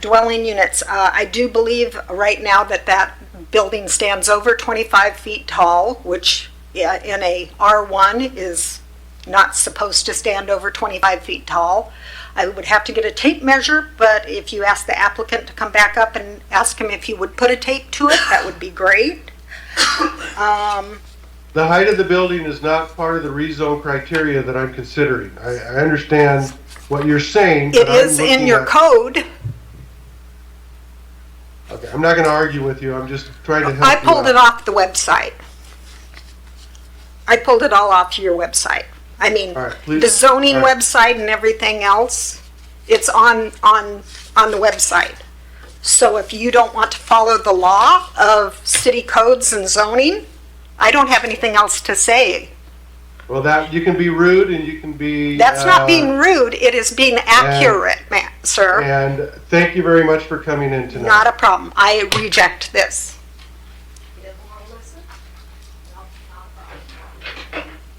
Dwelling units, I do believe right now that building stands over 25 feet tall, which in a R1 is not supposed to stand over 25 feet tall. I would have to get a tape measure, but if you ask the applicant to come back up and ask him if he would put a tape to it, that would be great. The height of the building is not part of the rezone criteria that I'm considering. I understand what you're saying. It but I'm is in looking your at- code. Okay, I'm not going to argue with you. I'm just trying to help I you pulled out. it off the website. I pulled it all off your website. I mean, All right, please. the zoning All right. website and everything else, it's on the website. So if you don't want to follow the law of city codes and zoning, I don't have anything else to say. Well, that you can be rude and you can be. That's not being rude, it is being accurate, sir. And thank you very much for coming in tonight. Not a problem. I reject this.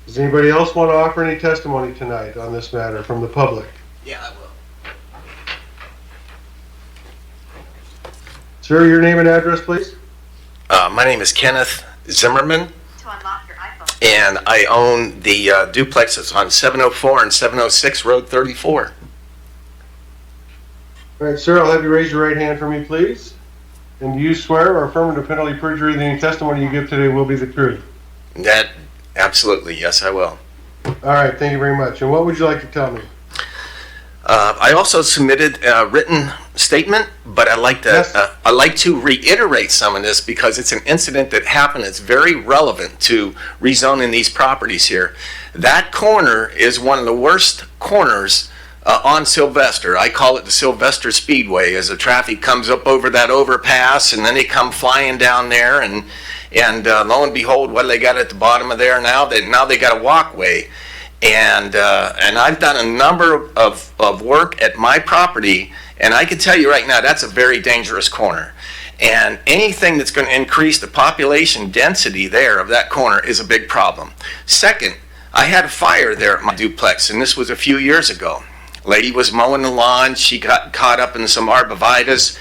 Does anybody else want to offer any testimony tonight on this matter from the public? Yeah, I will. Sir, your name and address, please? My name is Kenneth Zimmerman, and I own the duplexes on 704 and 706 Road 34. All right, sir, I'll have you raise your right hand for me, please. And do you swear or affirm under penalty of perjury that any testimony you give today will be the truth? That, absolutely, yes, I will. All right, thank you very much. And what would you like to tell me? I also submitted a written statement, but Yes. I'd like to reiterate some of this because it's an incident that happened that's very relevant to rezoning these properties here. That corner is one of the worst corners on Sylvester. I call it the Sylvester Speedway, as the traffic comes up over that overpass and then they come flying down there and lo and behold, what do they got at the bottom of there now? Now they got a walkway. And I've done a number of work at my property, and I can tell you right now, that's a very dangerous corner. And anything that's going to increase the population density there of that corner is a big problem. Second, I had a fire there at my duplex, and this was a few years ago. Lady was mowing the lawn, she got caught up in some arborvitae,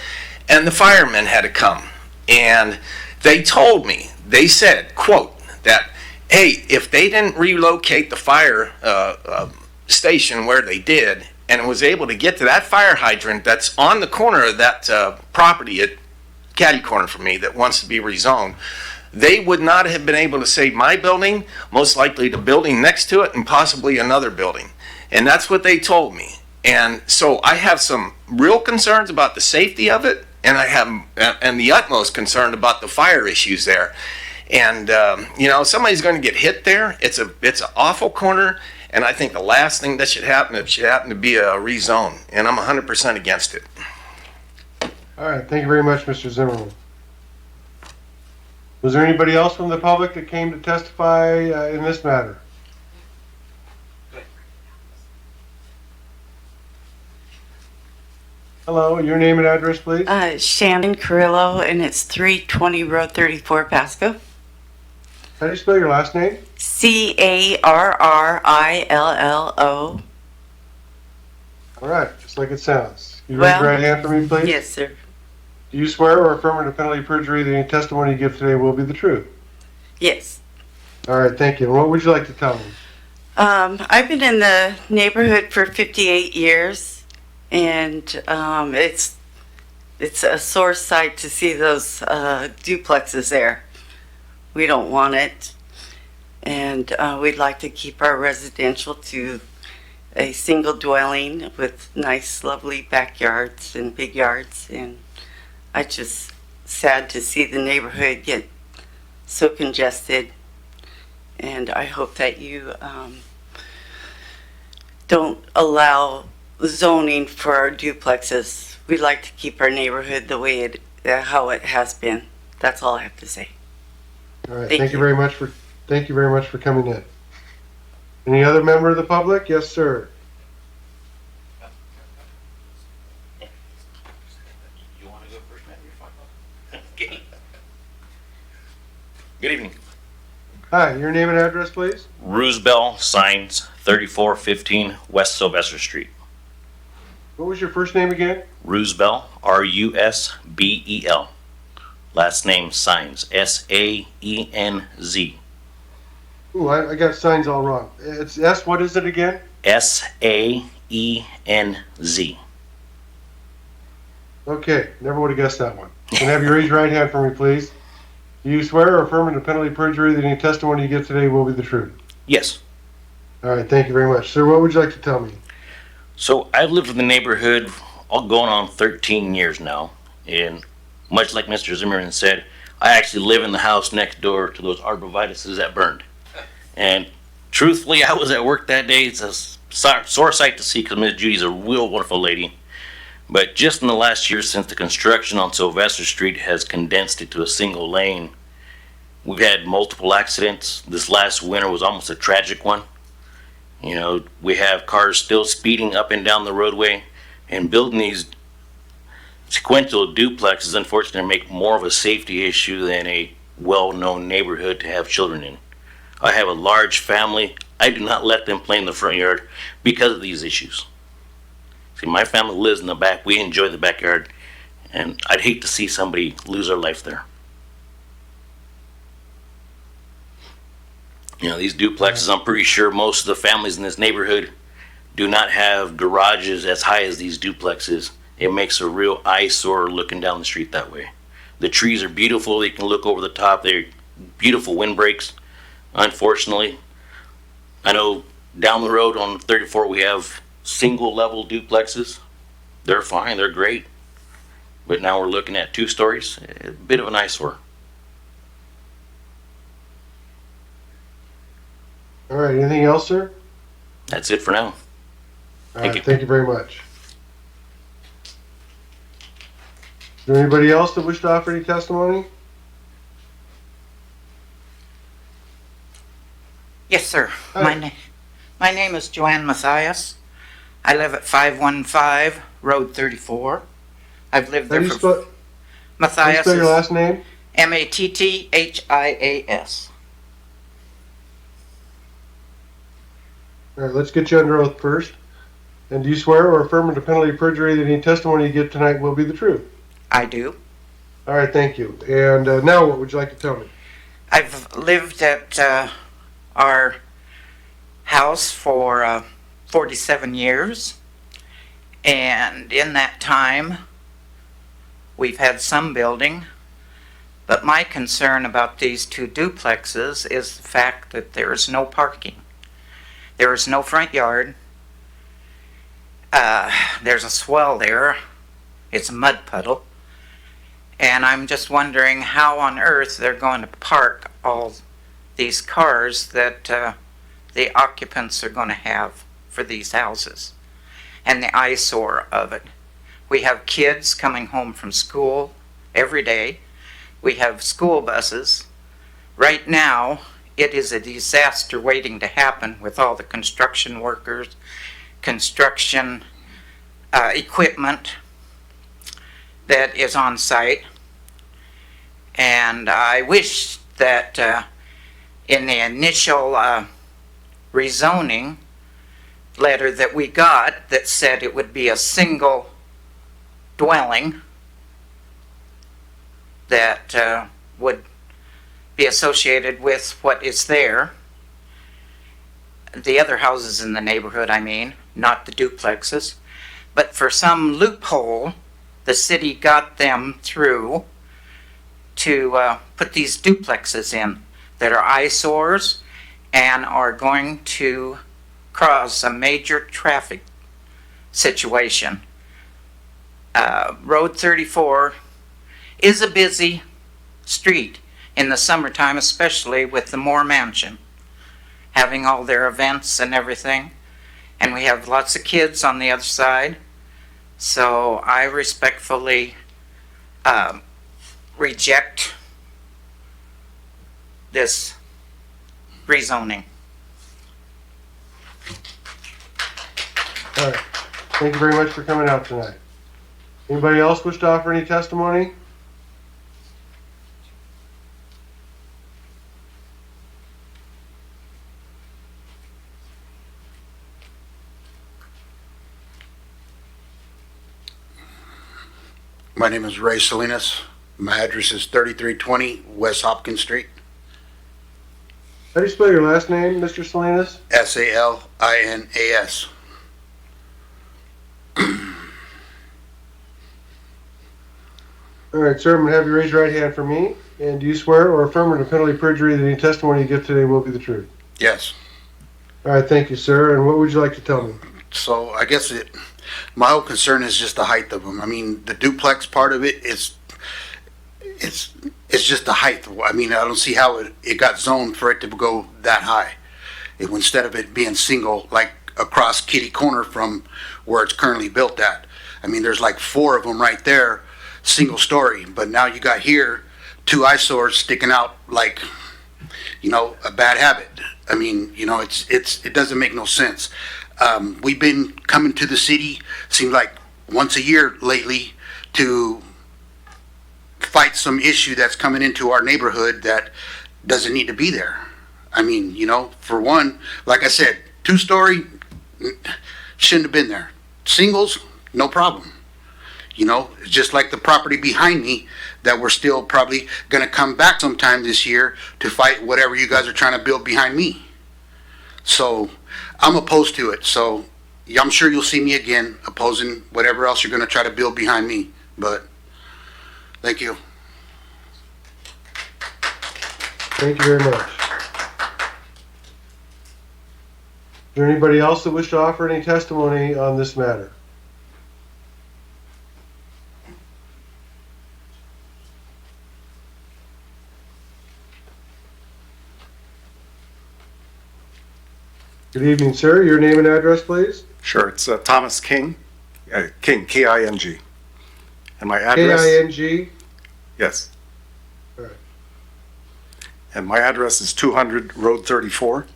and the firemen had to come. And they told me, they said, quote, that hey, if they didn't relocate the fire station where they did and was able to get to that fire hydrant that's on the corner of that property at catty corner for me that wants to be rezoned, they would not have been able to save my building, most likely the building next to it, and possibly another building. And that's what they told me. And so I have some real concerns about the safety of it, and I have the utmost concern about the fire issues there. And somebody's going to get hit there. It's an awful corner, and I think the last thing that should happen, it should happen to be a rezone, and I'm 100% against it. All right, thank you very much, Mr. Zimmerman. Was there anybody else from the public that came to testify in this matter? Hello, your name and address, please? Shannon Carrillo, and it's 320 Road 34, Pasco. How do you spell your last name? Carrillo. All right, just like it sounds. Can you raise your right hand for me, please? Yes, sir. Do you swear or affirm under penalty of perjury that any testimony you give today will be the truth? Yes. All right, thank you. And what would you like to tell me? I've been in the neighborhood for 58 years, and it's a sore sight to see those duplexes there. We don't want it, and we'd like to keep our residential to a single dwelling with nice, lovely backyards and big yards. And I just sad to see the neighborhood get so congested. And I hope that you don't allow zoning for our duplexes. We'd like to keep our neighborhood the way how it has been. That's all I have to say. All right, Thank thank you you. very much for coming in. Any other member of the public? Yes, sir. You want to go first, Matt? You're fine. Okay. Good evening. Hi, your name and address, please? Roosevelt Signs, 3415 West Sylvester Street. What was your first name again? Roosevelt, Rusbel. Last name Signs, Saenz. Ooh, I got signs all wrong. It's S, what is it again? Saenz. Okay, never would have guessed that one. Can I have you raise your right hand for me, please? Do you swear or affirm under penalty of perjury that any testimony you give today will be the truth? Yes. All right, thank you very much. Sir, what would you like to tell me? So I've lived in the neighborhood all going on 13 years now, and much like Mr. Zimmerman said, I actually live in the house next door to those arborvitaes that burned. And truthfully, I was at work that day. It's a sore sight to see because Ms. Judy's a real wonderful lady. But just in the last year since the construction on Sylvester Street has condensed it to a single lane, we've had multiple accidents. This last winter was almost a tragic one. You know, we have cars still speeding up and down the roadway, and building these sequential duplexes, unfortunately, make more of a safety issue than a well-known neighborhood to have children in. I have a large family. I do not let them play in the front yard because of these issues. See, my family lives in the back. We enjoy the backyard, and I'd hate to see somebody lose their life there. You know, these duplexes, I'm pretty sure most of the families in this neighborhood do not have garages as high as these duplexes. It makes a real eyesore looking down the street that way. The trees are beautiful. You can look over the top. They're beautiful windbreaks. Unfortunately, I know down the road on 34 we have single level duplexes. They're fine, they're great. But now we're looking at 2 stories, a bit of an eyesore. All right, anything else, sir? That's it for now. All Thank right, you. thank you very much. Is there anybody else that wish to offer any testimony? Yes, sir. Hi. My name is Joanne Matthias. I live at 515 Road 34. I've lived How there do you for... spell, how do you Matthias spell your is last name? Mattias. All right, let's get you under oath first. And do you swear or affirm under penalty of perjury that any testimony you give tonight will be the truth? I do. All right, thank you. And now what would you like to tell me? I've lived at our house for 47 years. And in that time, we've had some building. But my concern about these 2 duplexes is the fact that there is no parking. There is no front yard. There's a swell there. It's a mud puddle. And I'm just wondering how on earth they're going to park all these cars that the occupants are going to have for these houses. And the eyesore of it. We have kids coming home from school every day. We have school buses. Right now, it is a disaster waiting to happen with all the construction workers, construction equipment that is on site. And I wish that in the initial rezoning letter that we got that said it would be a single dwelling that would be associated with what is there. The other houses in the neighborhood, I mean, not the duplexes. But for some loophole, the city got them through to put these duplexes in that are eyesores and are going to cause a major traffic situation. Road 34 is a busy street in the summertime, especially with the Moore Mansion having all their events and everything. And we have lots of kids on the other side. So I respectfully reject this rezoning. All right, thank you very much for coming out tonight. Anybody else wish to offer any testimony? My name is Ray Salinas. My address is 3320 West Hopkins Street. How do you spell your last name, Mr. Salinas? Salinas. All right, sir, I'm going to have you raise your right hand for me. And do you swear or affirm under penalty of perjury that any testimony you give today will be the truth? Yes. All right, thank you, sir. And what would you like to tell me? So I guess my whole concern is just the height of them. I mean, the duplex part of it is, it's just the height. I mean, I don't see how it got zoned for it to go that high. Instead of it being single, like across kitty corner from where it's currently built at. I mean, there's like 4 of them right there, single story. But now you got here 2 eyesores sticking out like, a bad habit. I mean, it doesn't make no sense. We've been coming to the city, seems like once a year lately, to fight some issue that's coming into our neighborhood that doesn't need to be there. I mean, for one, like I said, 2-story shouldn't have been there. Singles, no problem. It's just like the property behind me that we're still probably going to come back sometime this year to fight whatever you guys are trying to build behind me. So I'm opposed to it. So I'm sure you'll see me again opposing whatever else you're going to try to build behind me. But thank you. Thank you very much. Is there anybody else that wish to offer any testimony on this matter? Good evening, sir. Your name and address, please? Sure, it's Thomas King, King, K-I-N-G. And my address? K-I-N-G? Yes. All right. And my address is 200 Road 34.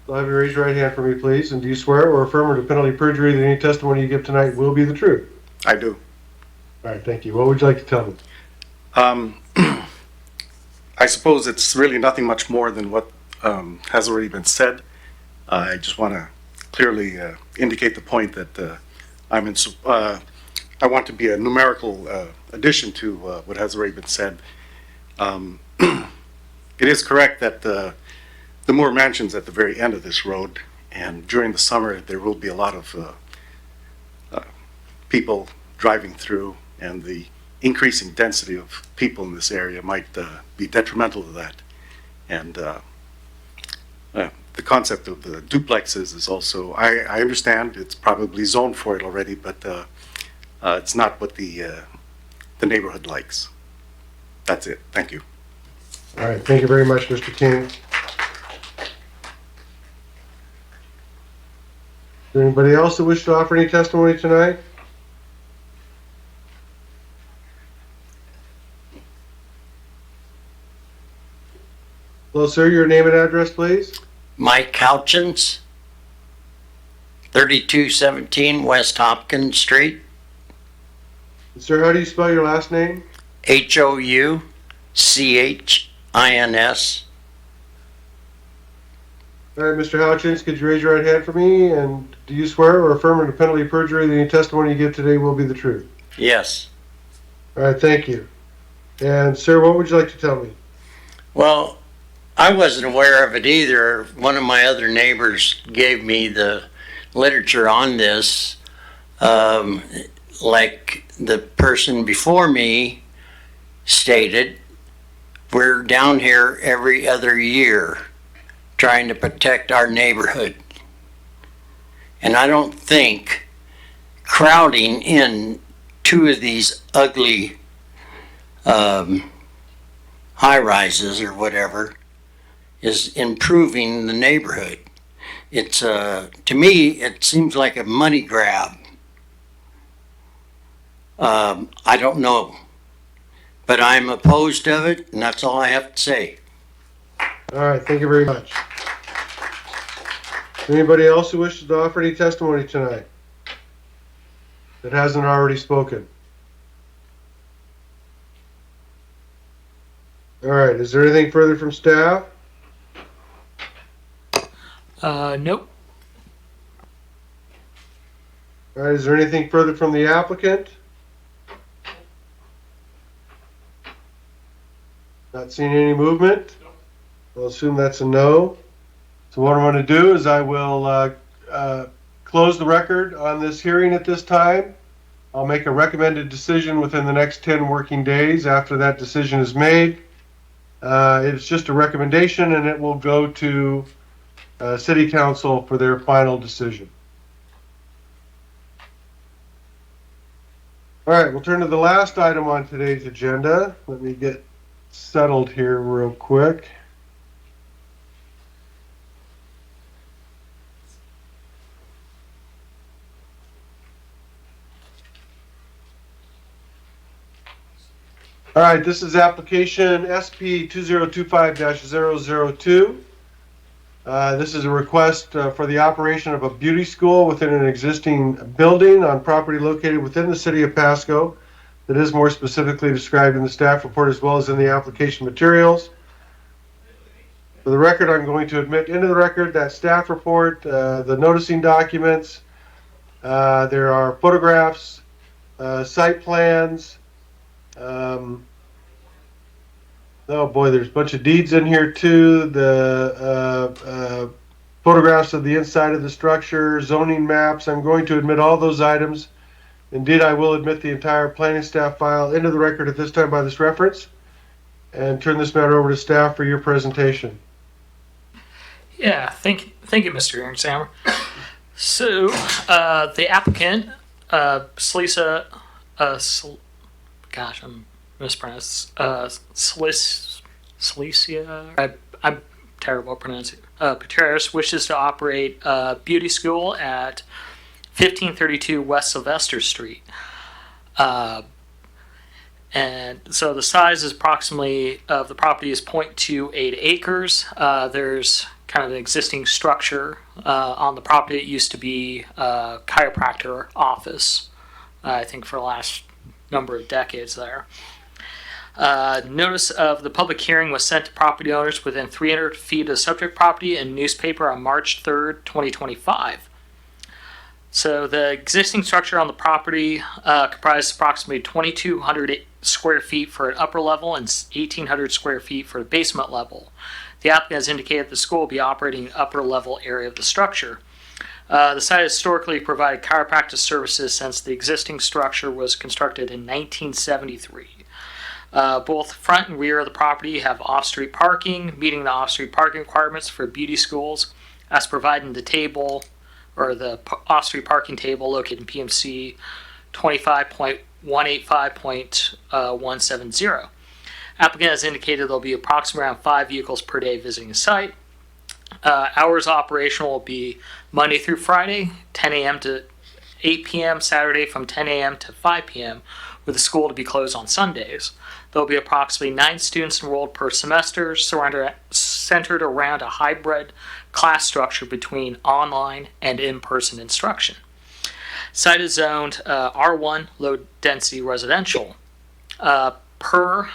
I'll have you raise your right hand for me, please. And do you swear or affirm under penalty of perjury that any testimony you give tonight will be the truth? I do. All right, thank you. What would you like to tell me? I suppose it's really nothing much more than what has already been said. I just want to clearly indicate the point that I want to be a numerical addition to what has already been said. It is correct that the Moore Mansion's at the very end of this road, and during the summer there will be a lot of people driving through, and the increasing density of people in this area might be detrimental to that. And the concept of the duplexes is also, I understand it's probably zoned for it already, but it's not what the neighborhood likes. That's it. Thank you. All right, thank you very much, Mr. King. Is there anybody else that wishes to offer any testimony tonight? Hello, sir. Your name and address, please? Mike Houchins, 3217 West Hopkins Street. Sir, how do you spell your last name? Houchins. All right, Mr. Houchins, could you raise your right hand for me? And do you swear or affirm under penalty of perjury that any testimony you give today will be the truth? Yes. All right, thank you. And sir, what would you like to tell me? Well, I wasn't aware of it either. One of my other neighbors gave me the literature on this. Like the person before me stated, we're down here every other year trying to protect our neighborhood. And I don't think crowding in two of these ugly high-rises or whatever is improving the neighborhood. It's to me, it seems like a money grab. I don't know, but I'm opposed of it, and that's all I have to say. All right, thank you very much. Anybody else who wishes to offer any testimony tonight that hasn't already spoken? All right, is there anything further from staff? Nope. All right, is there anything further from the applicant? Not seeing any movement? I'll assume that's a no. So what I'm going to do is I will close the record on this hearing at this time. I'll make a recommended decision within the next 10 working days. After that decision is made, it's just a recommendation, and it will go to City Council for their final decision. All right, we'll turn to the last item on today's agenda. Let me get settled here real quick. All right, this is application SP 2025-002. This is a request for the operation of a beauty school within an existing building on property located within the city of Pasco that is more specifically described in the staff report as well as in the application materials. For the record, I'm going to admit into the record that staff report, the noticing documents, there are photographs, site plans, oh boy, there's a bunch of deeds in here too. The photographs of the inside of the structure, zoning maps. I'm going to admit all those items. Indeed, I will admit the entire planning staff file into the record at this time by this reference and turn this matter over to staff for your presentation. Yeah, thank you, Mr. Examiner. So, the applicant, Salisa, gosh, I'm mispronounced, Salicia, I'm terrible at pronouncing, Pateras wishes to operate a beauty school at 1532 West Sylvester Street. And so the size is approximately of the property is 0.28 acres. There's kind of an existing structure on the property. It used to be a chiropractor office, I think, for the last number of decades there. Notice of the public hearing was sent to property owners within 300 feet of the subject property in newspaper on March 3rd, 2025. So the existing structure on the property comprises approximately 2,200 square feet for an upper level and 1,800 square feet for the basement level. The applicant has indicated the school will be operating in the upper level area of the structure. The site has historically provided chiropractic services since the existing structure was constructed in 1973. Both front and rear of the property have off-street parking, meeting the off-street parking requirements for beauty schools, as provided in the table or the off-street parking table located in PMC 25.185.170. Applicant has indicated there'll be approximately around 5 vehicles per day visiting the site. Hours operational will be Monday through Friday, 10 a.m. to 8 p.m., Saturday from 10 a.m. to 5 p.m., with the school to be closed on Sundays. There'll be approximately 9 students enrolled per semester, centered around a hybrid class structure between online and in-person instruction. Site is zoned R1, low-density residential. Per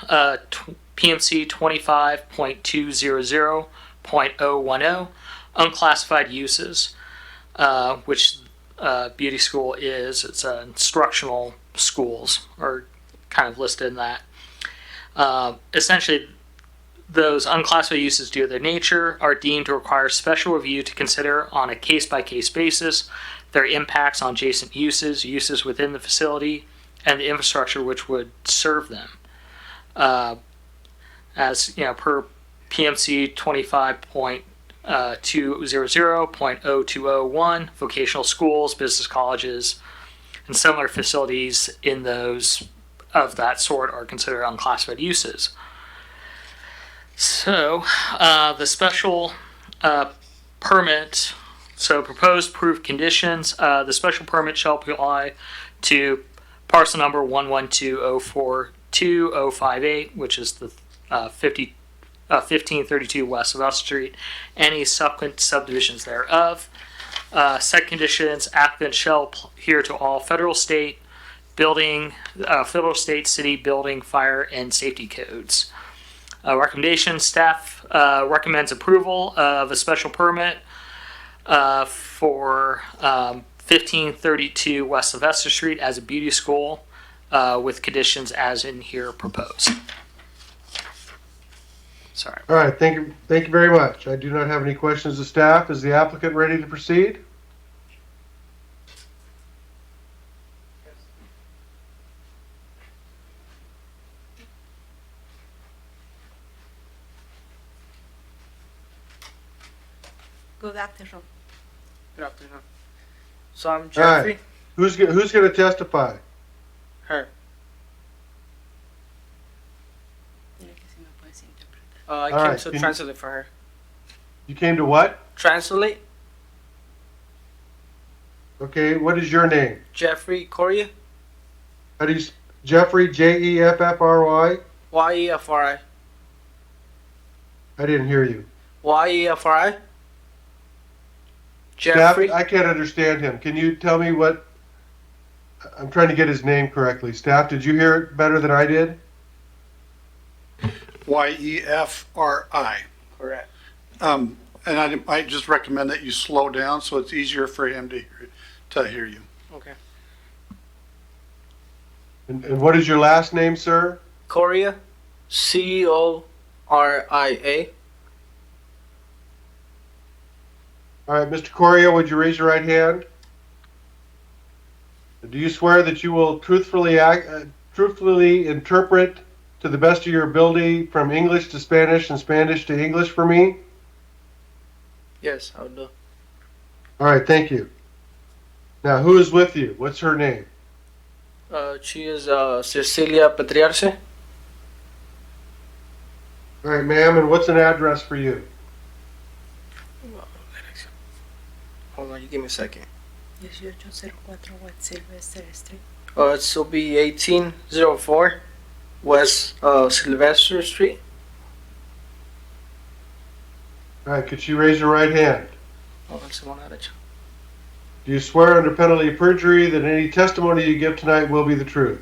PMC 25.200.010, unclassified uses, which beauty school is. It's instructional schools are kind of listed in that. Essentially, those unclassified uses due to their nature are deemed to require special review to consider on a case-by-case basis their impacts on adjacent uses, uses within the facility, and the infrastructure which would serve them. As you know, per PMC 25.200.0201, vocational schools, business colleges, and similar facilities in those of that sort are considered unclassified uses. So, the special permit, so proposed approved conditions, the special permit shall apply to parcel number 112042058, which is the 1532 West Sylvester Street, any subsequent subdivisions thereof. Second conditions, applicant shall adhere to all federal, state, city, building, fire, and safety codes. Recommendation, staff recommends approval of a special permit for 1532 West Sylvester Street as a beauty school with conditions as in here proposed. Sorry. All right, thank you very much. I do not have any questions of staff. Is the applicant ready to proceed? Good afternoon. Good afternoon. So I'm All Jeffrey. right. Who's going to testify? Her. I All came right, to can- translate for her. You came to what? Translate. Okay, what is your name? Jeffrey Correa. How do you, Jeffrey, Jeffry? Yefri. I didn't hear you. Yefri. Staff, Jeffrey. I can't understand him. Can you tell me what, I'm trying to get his name correctly. Staff, did you hear it better than I did? Yefri. Correct. And I just recommend that you slow down so it's easier for him to hear you. Okay. And what is your last name, sir? Correa. Coria. All right, Mr. Correa, would you raise your right hand? Do you swear that you will truthfully interpret to the best of your ability from English to Spanish and Spanish to English for me? Yes, I'll do. All right, thank you. Now, who is with you? What's her name? She is Cecilia Patriarce. All right, ma'am, and what's an address for you? Hold on, you give me a second. 1804 West Sylvester Street. It will be 1804 West Sylvester Street. All right, could you raise your right hand? Hold on, someone had it. Do you swear under penalty of perjury that any testimony you give tonight will be the truth?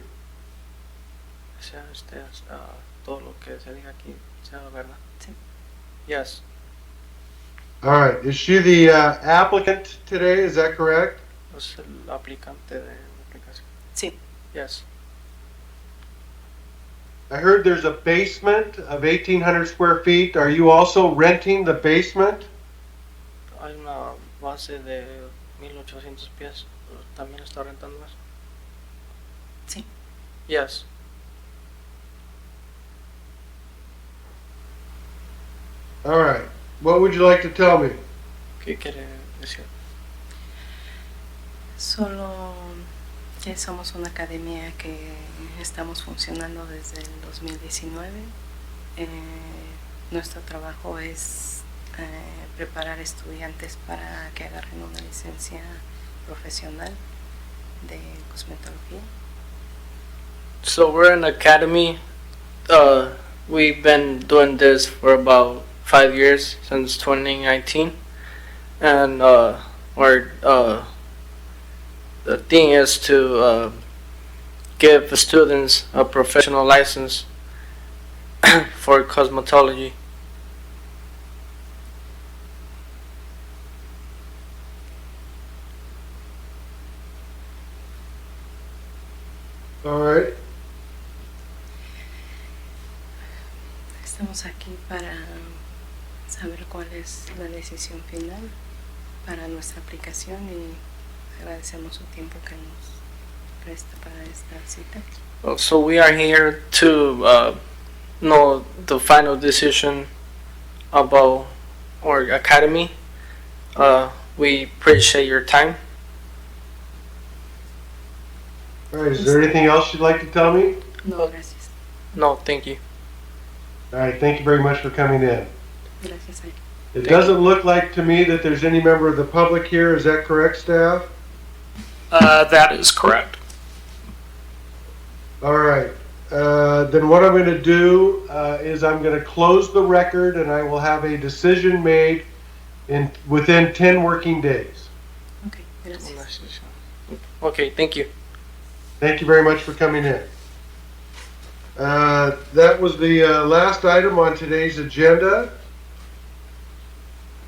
Todo lo que se diga aquí sea la verdad. Sí. Yes. All right, is she the applicant today? Is that correct? Es el aplicante de la aplicación. Sí. Yes. I heard there's a basement of 1,800 square feet. Are you also renting the basement? Hay una base de 1800 pies. ¿También está rentando eso? Sí. Yes. All right. What would you like to tell me? ¿Qué quiere decir? Solo que somos una academia que estamos funcionando desde el 2019. Nuestro trabajo es preparar estudiantes para que agarren una licencia profesional de cosmetología. So we're an academy. We've been doing this for about 5 years, since 2019, and the thing is to give the students a professional license for cosmetology. All right. Estamos aquí para saber cuál es la decisión final para nuestra aplicación y agradecemos su tiempo que nos presta para esta cita. So we are here to know the final decision about our academy. We appreciate your time. All right, is there anything else you'd like to tell me? No, gracias. No, thank you. All right, thank you very much for coming in. Gracias. It doesn't look like to me that there's any member of the public here. Is that correct, staff? That is correct. All right. Then what I'm going to do is I'm going to close the record and I will have a decision made within 10 working days. Okay, gracias. Okay, thank you. Thank you very much for coming in. That was the last item on today's agenda.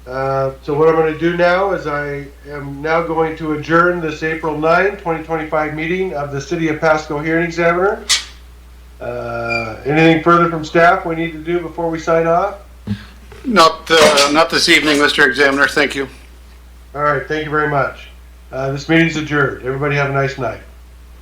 So what I'm going to do now is I am now going to adjourn this April 9, 2025 meeting of the City of Pasco Hearing Examiner. Anything further from staff we need to do before we sign off? Not this evening, Mr. Examiner. Thank you. All right, thank you very much. This meeting's adjourned. Everybody have a nice night.